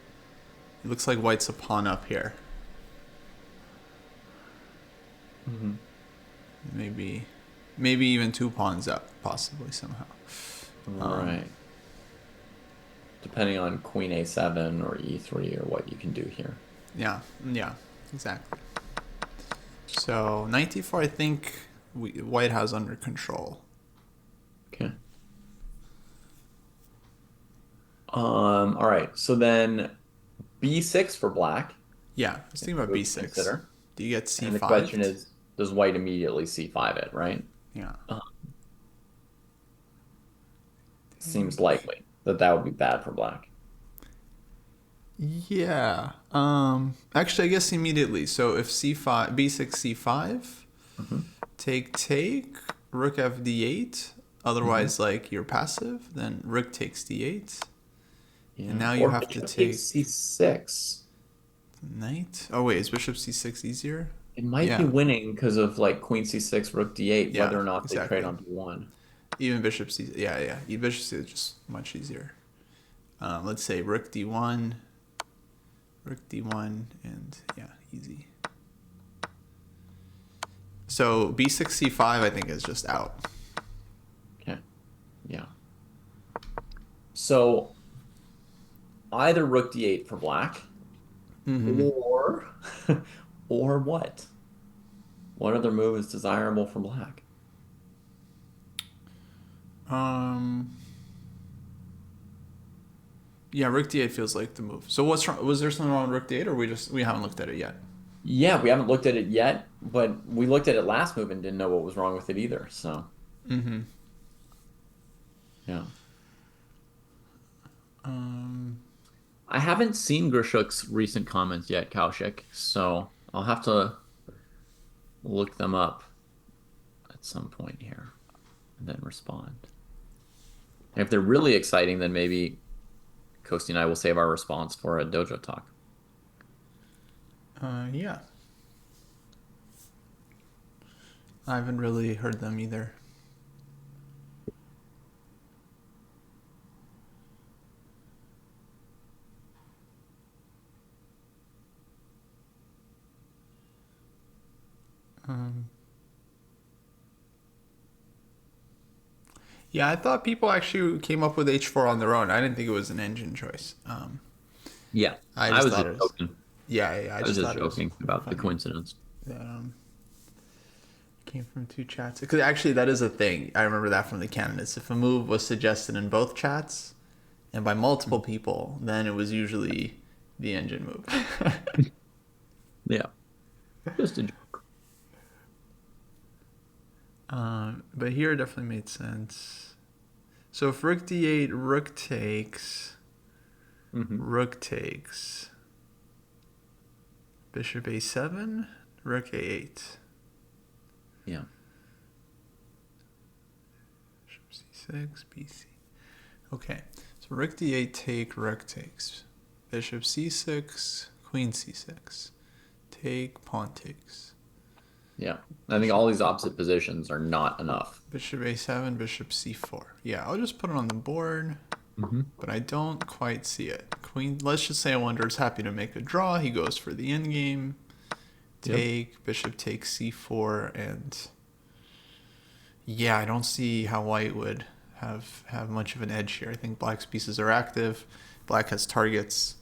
it looks like white's a pawn up here. Hmm. Maybe even two pawns up, possibly somehow. Right. Depending on queen a7 or e3 or what you can do here. Yeah, exactly. So knight d4, I think white has under control. Okay. All right. So then b6 for black. Yeah, let's think about Move to b6. consider. Do you get And the question c5? is, does white immediately c5 it, right? Yeah. Uh, seems likely that that would be bad for black. Yeah. Actually, I guess immediately. So if c5, b6, c5, Hmm. take, rook f d8. Hmm. Otherwise, like you're passive. Then rook takes d8, and Yeah. now you Or have to bishop takes take c6. knight. Oh wait, is bishop c6 easier? It might be Yeah. winning because of like queen c6, rook d8, Yeah. whether or not they trade Exactly. on d1. Even bishop c. Yeah, yeah. Bishop c is just much easier. Let's say rook d1, and yeah, easy. So b6 c5, I think is just out. Okay. Yeah. So either rook d8 for black or or what? What other move is desirable for black? Um, yeah, rook d8 feels like the move. So what's wrong? Was there something wrong with rook d8, or we haven't looked at it yet? Yeah, we haven't looked at it yet, but we looked at it last move and didn't know what was wrong with it either. So, yeah. Um, I haven't seen Grishuk's recent comments yet, Kaushik, so I'll have to look them up at some point here and then respond. And if they're really exciting, then maybe Kostya and I will save our response for a dojo talk. yeah, I haven't really heard them either. Um, yeah, I thought people actually came up with h4 on their own. I didn't think it was an engine choice. Yeah, I I just was thought just it was. joking. I I was just just thought it was joking about the funny coincidence. that came from two chats. Because actually, that is a thing. I remember that from the candidates. If a move was suggested in both chats and by multiple people, then it was usually the engine move. Yeah, just a joke. But here it definitely made sense. So if rook d8, Hmm. rook takes, bishop a7, rook a8, Yeah, bishop c6, bc. Okay, so rook d8 take, rook takes, bishop c6, queen c6, take, pawn takes, yeah. I think all these opposite positions are not enough. bishop a7, bishop c4. Yeah, I'll just put it on the board, Hmm. but I don't quite see it. Queen, let's just say I wonder is happy to make a draw. He goes for the endgame. Yep. Take, bishop takes c4, and yeah, I don't see how white would have much of an edge here. I think black's pieces are active. Black has targets.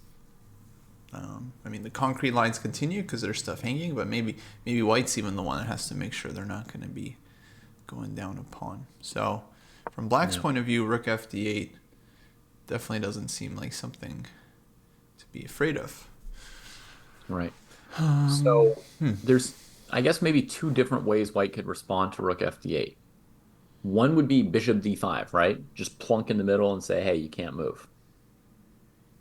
I mean, the concrete lines continue because there's stuff hanging, but maybe white's even the one that has to make sure they're not going to be going down a pawn. So, from black's Yeah. point of view, rook fd8 definitely doesn't seem like something to be afraid of. Right. So there's, I guess, maybe two different ways white could respond to rook fd8. One would be bishop d5, right? Just plunk in the middle and say, hey, you can't move,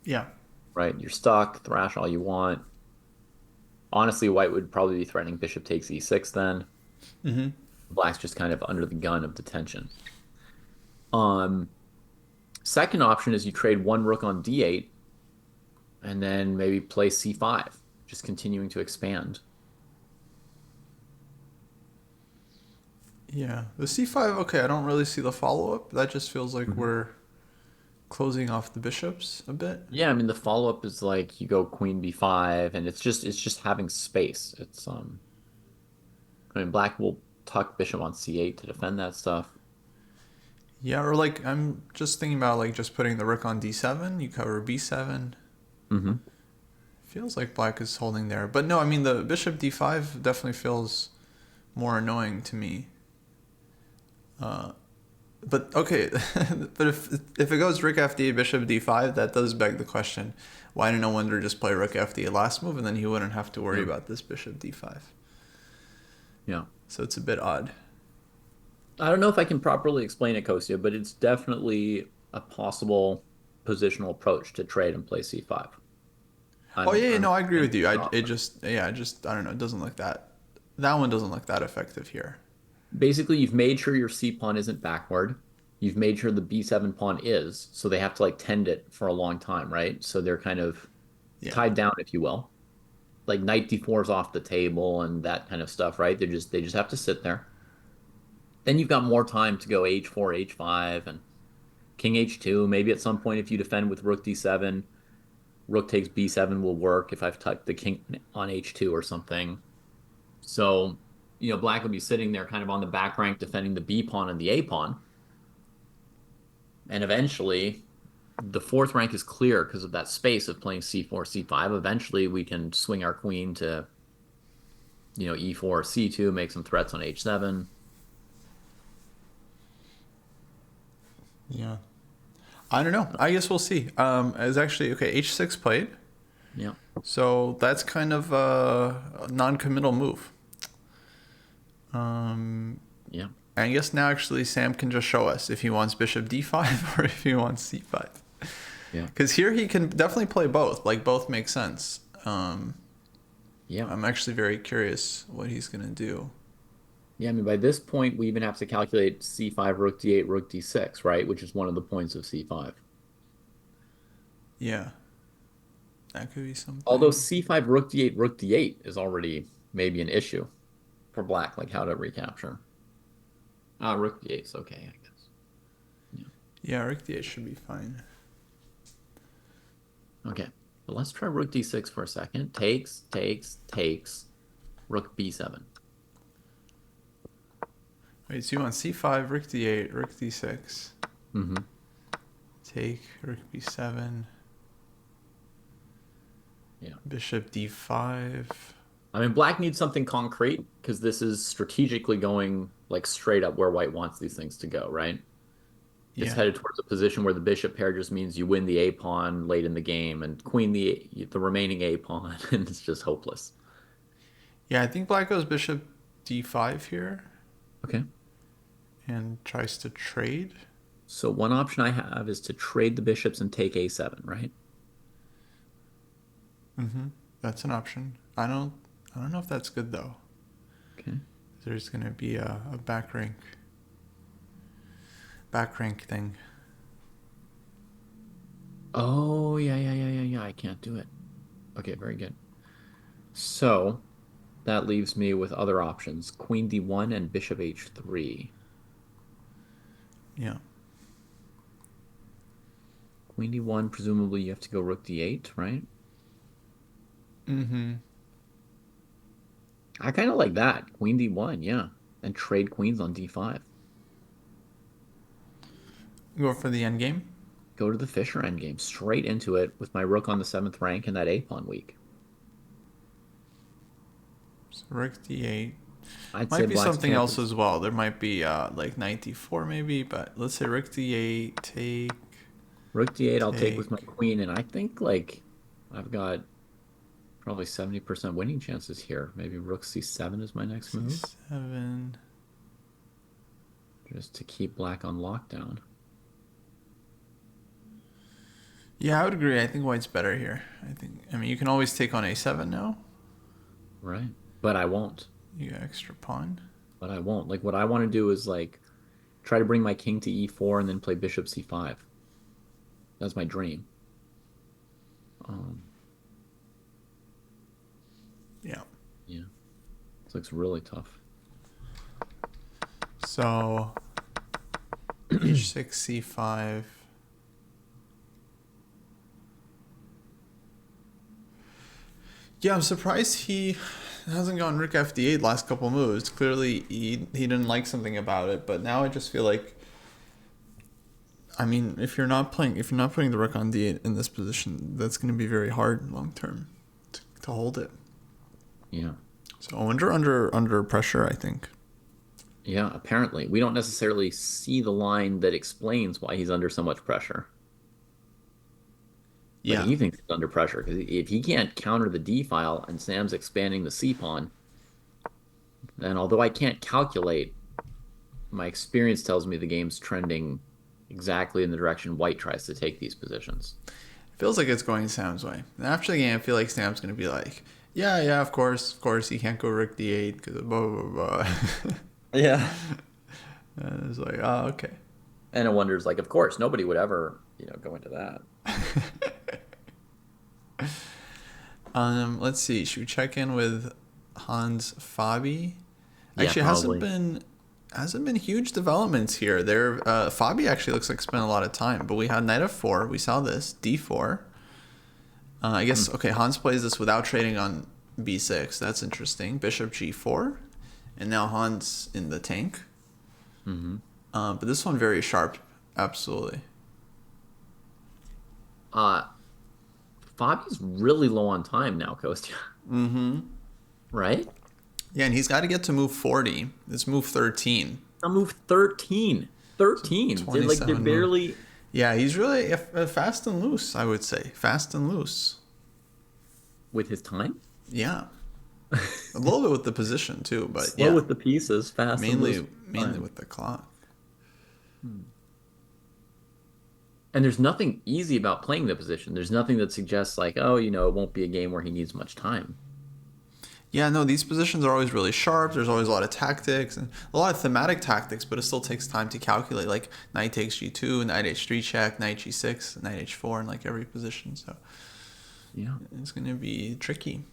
Yeah. right? You're stuck, thrash all you want. Honestly, white would probably be threatening bishop takes e6 then. Mm-hmm. Black's just kind of under the gun of detention. Um, Second option is you trade one rook on d8 and then maybe play c5, just continuing to expand. Yeah. The c5, okay, I don't really see the follow up. That just feels like Mhm. we're closing off the bishops a bit. Yeah, I mean the follow-up is like you go queen b5 and it's just having space. I mean black will tuck bishop on c8 to defend that stuff. Yeah, or like I'm just thinking about like just putting the rook on d7, you cover b7. Hmm. Feels like black is holding there. But no, I mean the bishop d5 definitely feels more annoying to me. But okay, but if it goes rook fd bishop d5, that does beg the question: why did no wonder just play rook fd last move, and then he wouldn't have to worry Yeah. about this bishop d5? Yeah. So it's a bit odd. I don't know if I can properly explain it, Kostya, but it's definitely a possible positional approach to trade and play c5. Oh yeah, yeah, I'm no, I agree explaining with you. it It often. just yeah, it just I don't know. It doesn't look that. That one doesn't look that effective here. Basically, you've made sure your c pawn isn't backward. You've made sure the b7 pawn is, so they have to like tend it for a long time, right? So they're kind of Yeah. tied down, if you will. Like knight d4 is off the table and that kind of stuff, right? They just have to sit there. Then you've got more time to go h4, h5, and king h2. Maybe at some point, if you defend with rook d7, rook takes b7 will work if I've tucked the king on h2 or something. So, black would be sitting there kind of on the back rank defending the b pawn and the a pawn. And eventually, the fourth rank is clear because of that space of playing c4, c5. Eventually, we can swing our queen to, e4, c2, make some threats on h7. Yeah. I don't know. I guess we'll see. It's actually okay. H6 played, Yeah. so that's kind of a non-committal move. Yeah. I guess now actually Sam can just show us if he wants bishop d5 or if he wants c5. Yeah. Because here he can definitely play both. Like both make sense. Yeah. I'm actually very curious what he's gonna do. Yeah. I mean, by this point, we even have to calculate c5, rook d8, rook d6, right? Which is one of the points of c5. Yeah, that could be Although something. c5, rook d8 is already maybe an issue for black, like how to recapture. Ah, rook d8 is okay, I guess. Yeah. Yeah, rook d8 should be fine. Okay. But let's try rook d6 for a second. Takes. Rook b7. Wait, so you want c5, rook d8, rook d6, Mm-hmm. take rook b7, Yeah. bishop d5. I mean, black needs something concrete because this is strategically going like straight up where white wants these things to go, right? It's Yeah. headed towards a position where the bishop pair just means you win the a pawn late in the game and queen the remaining a pawn, and it's just hopeless. Yeah, I think black goes bishop d5 here Okay. and tries to trade. So one option I have is to trade the bishops and take a7, right? Mm-hmm. That's an option. I don't know if that's good though. Okay. There's gonna be a back rank thing. Oh, yeah. I can't do it. Okay, very good. So that leaves me with other options, queen d1 and bishop h3. Yeah. Queen d1, presumably you have to go rook d8, right? Mm-hmm. I kind of like that. Queen d1, yeah. And trade queens on d5. Go for the end game. Go to the Fisher endgame, straight into it with my rook on the seventh rank and that a pawn weak. So rook d8. I'd say Might be black's something else chances. as well. There might be like knight d4 maybe, but let's say rook d8, Rook d8, I'll take with my take, queen, and I think like I've got probably 70% winning chances here. Maybe rook c7 is my next move, c7. just to keep black on lockdown. Yeah, I would agree. I think white's better here. I mean, you can always take on a7 now. Right. But I won't. You got extra pawn. But I won't. Like what I want to do is like try to bring my king to e4 and then play bishop c5. That's my dream. Um, Yeah. yeah. This looks really tough. So h6, c5. Yeah, I'm surprised he hasn't gone rook fd8 last couple moves. Clearly, he didn't like something about it. But now I just feel like, I mean, if you're not putting the rook on d8 in this position, that's going to be very hard long term to hold it. Yeah. So under pressure, I think. Yeah, apparently. We don't necessarily see the line that explains why he's under so much pressure. But Yeah, he thinks he's under pressure because if he can't counter the D file and Sam's expanding the C pawn, then although I can't calculate, my experience tells me the game's trending exactly in the direction white tries to take these positions. feels like it's going Sam's way. And after the game, I feel like Sam's going to be like, yeah, of course, he can't go rook d8 because blah blah blah. Yeah. And it's like, oh, okay. And it wonders, like, of course, nobody would ever, go into that. Let's see. Should we check in with Hans Fabi? Yeah, Actually, probably. hasn't been huge developments here. There, Fabi actually looks like spent a lot of time. But we had knight f4. We saw this d4. I guess okay. Hans plays this without trading on b6. That's interesting. Bishop g4, and now Hans in the tank. Mm-hmm. But this one very sharp. Absolutely. Uh, Fabi's really low on time now, Kostya. Right? Yeah, and he's got to get to move 40. It's move 13. Now move 13. So 13. They're 27 move. barely Yeah, he's really fast and loose, I would say. Fast and loose. with his time. Yeah. A little bit with the position too, but Slow yeah. with the pieces, fast and loose. Mainly with the clock. And there's nothing easy about playing the position. There's nothing that suggests like, oh, it won't be a game where he needs much time. Yeah, no, these positions are always really sharp. There's always a lot of tactics and a lot of thematic tactics, but it still takes time to calculate. Like knight takes g2, knight h3 check, knight g6, knight h4 in like every position. So Yeah. it's going to be tricky.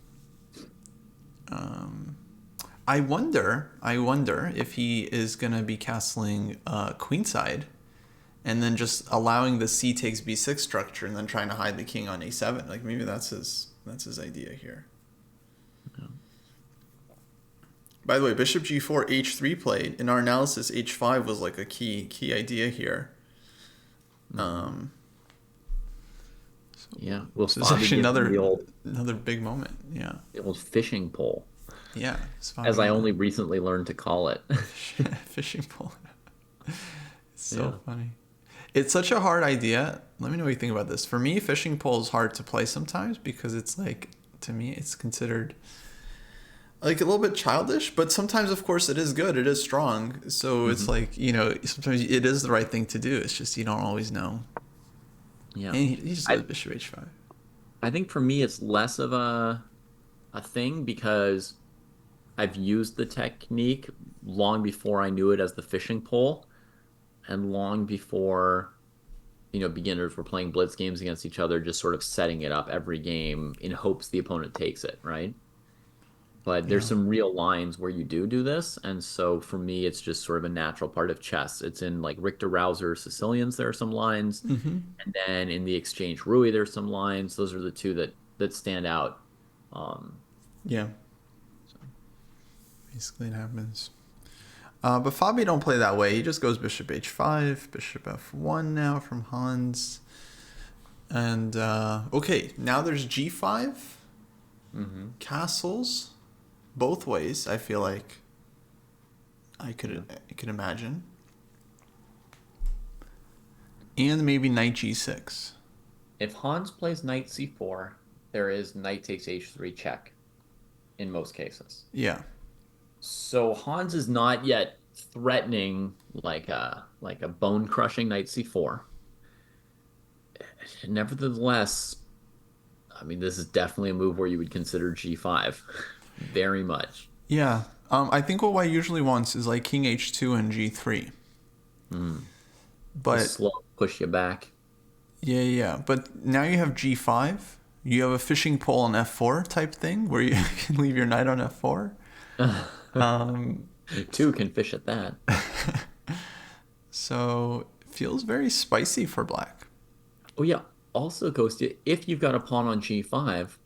I wonder if he is going to be castling queenside and then just allowing the c takes b6 structure and then trying to hide the king on a7. Like maybe that's his idea here. By the way, bishop g4, h3 played. In our analysis, h5 was like a key idea here. Yeah. Well, This is actually the another big moment. Yeah. old fishing pole, Yeah. as I only recently learned to call it. Fishing pole. It's so funny. It's such a hard idea. Let me know what you think about this. For me, fishing pole is hard to play sometimes because it's like, to me, it's considered like a little bit childish, but sometimes, of course, it is good. It is strong. So it's like, sometimes it is the right thing to do. It's just you don't always know. Yeah. And he just goes bishop h5. I think for me it's less of a thing because I've used the technique long before I knew it as the fishing pole and long before beginners were playing blitz games against each other, just sort of setting it up every game in hopes the opponent takes it, right? But there's Yeah. some real lines where you do this, and so for me it's just sort of a natural part of chess. It's in like Richter Rauser Sicilians there are some lines, and then in the Exchange Rui there's some lines. Those are the two that stand out. Yeah. Basically, it happens. But Fabi don't play that way. He just goes bishop h5, bishop f1 now from Hans. And, okay, now there's g5. Castles. Both ways, I feel like I could imagine. And maybe knight g6. If Hans plays knight c4, there is knight takes h3 check in most cases. Yeah. So Hans is not yet threatening like a bone crushing knight c4. Nevertheless, I mean, this is definitely a move where you would consider g5 very much. Yeah. I think what White usually wants is like king h2 and g3. But Just slow push you back. yeah. But now you have g5. You have a fishing pole on f4 type thing where you can leave your knight on f4. Two can fish at that. So it feels very spicy for black. Oh yeah. Also, Kostya, if you've got a pawn on g5,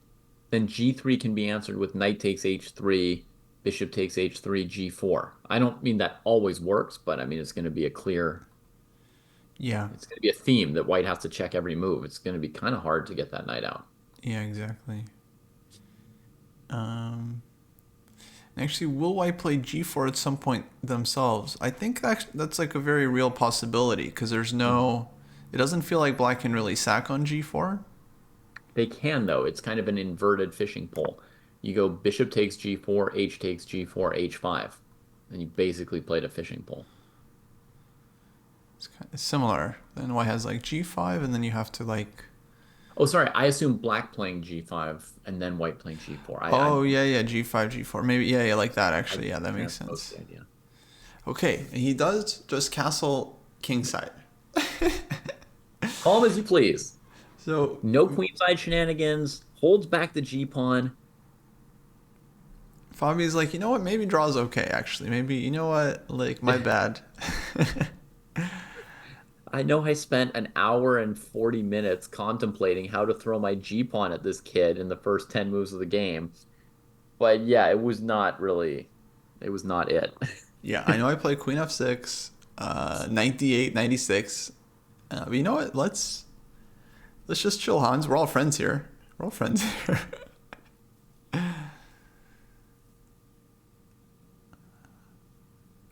then g3 can be answered with knight takes h3, bishop takes h3, g4. I don't mean that always works, but I mean it's going to be a clear. Yeah. It's going to be a theme that White has to check every move. It's going to be kind of hard to get that knight out. Yeah, exactly. Actually, will White play g4 at some point themselves? I think that's like a very real possibility because there's no. It doesn't feel like black can really sack on g4. They can, though. It's kind of an inverted fishing pole. You go bishop takes g4, h takes g4, h5. And you basically played a fishing pole. It's kind of similar. Then White has like g5, and then you have to like. Oh, sorry. I assume black playing g5 and then White playing g4. Yeah, g5, g4. Maybe, yeah, like that, actually. Yeah, that makes sense. The idea. Okay, and he does just castle kingside. Call him as you please. So No queenside shenanigans. Holds back the g-pawn. Fabi's like, you know what? Maybe draw's okay, actually. Maybe, you know what? Like, my bad. I know I spent an hour and 40 minutes contemplating how to throw my g-pawn at this kid in the first 10 moves of the game. But yeah, it was not it. Yeah, I know I play queen f6, 98, 96. But you know what? Let's just chill, Hans. We're all friends here. We're all friends here.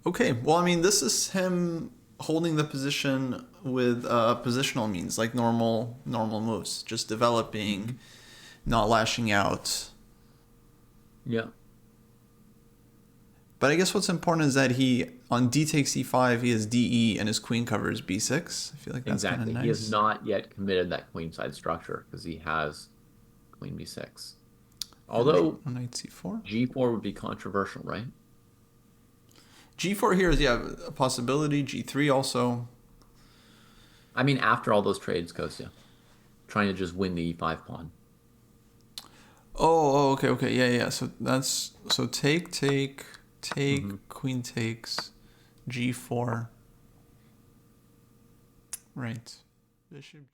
Okay, well, I mean, this is him holding the position with positional means, like normal moves, just developing, not lashing out. Yeah. But I guess what's important is that he, on d takes e5, he has de and his queen covers b6. I feel like that's kind of Exactly. nice. He has not yet committed that queenside structure because he has queen b6. Although Knight c4. g4 would be controversial, right? G4 here is, yeah, a possibility. G3 also. I mean, after all those trades, Kostya, trying to just win the e5 pawn. Okay. Yeah. So that's, so take, queen takes, G4. Right. Bishop.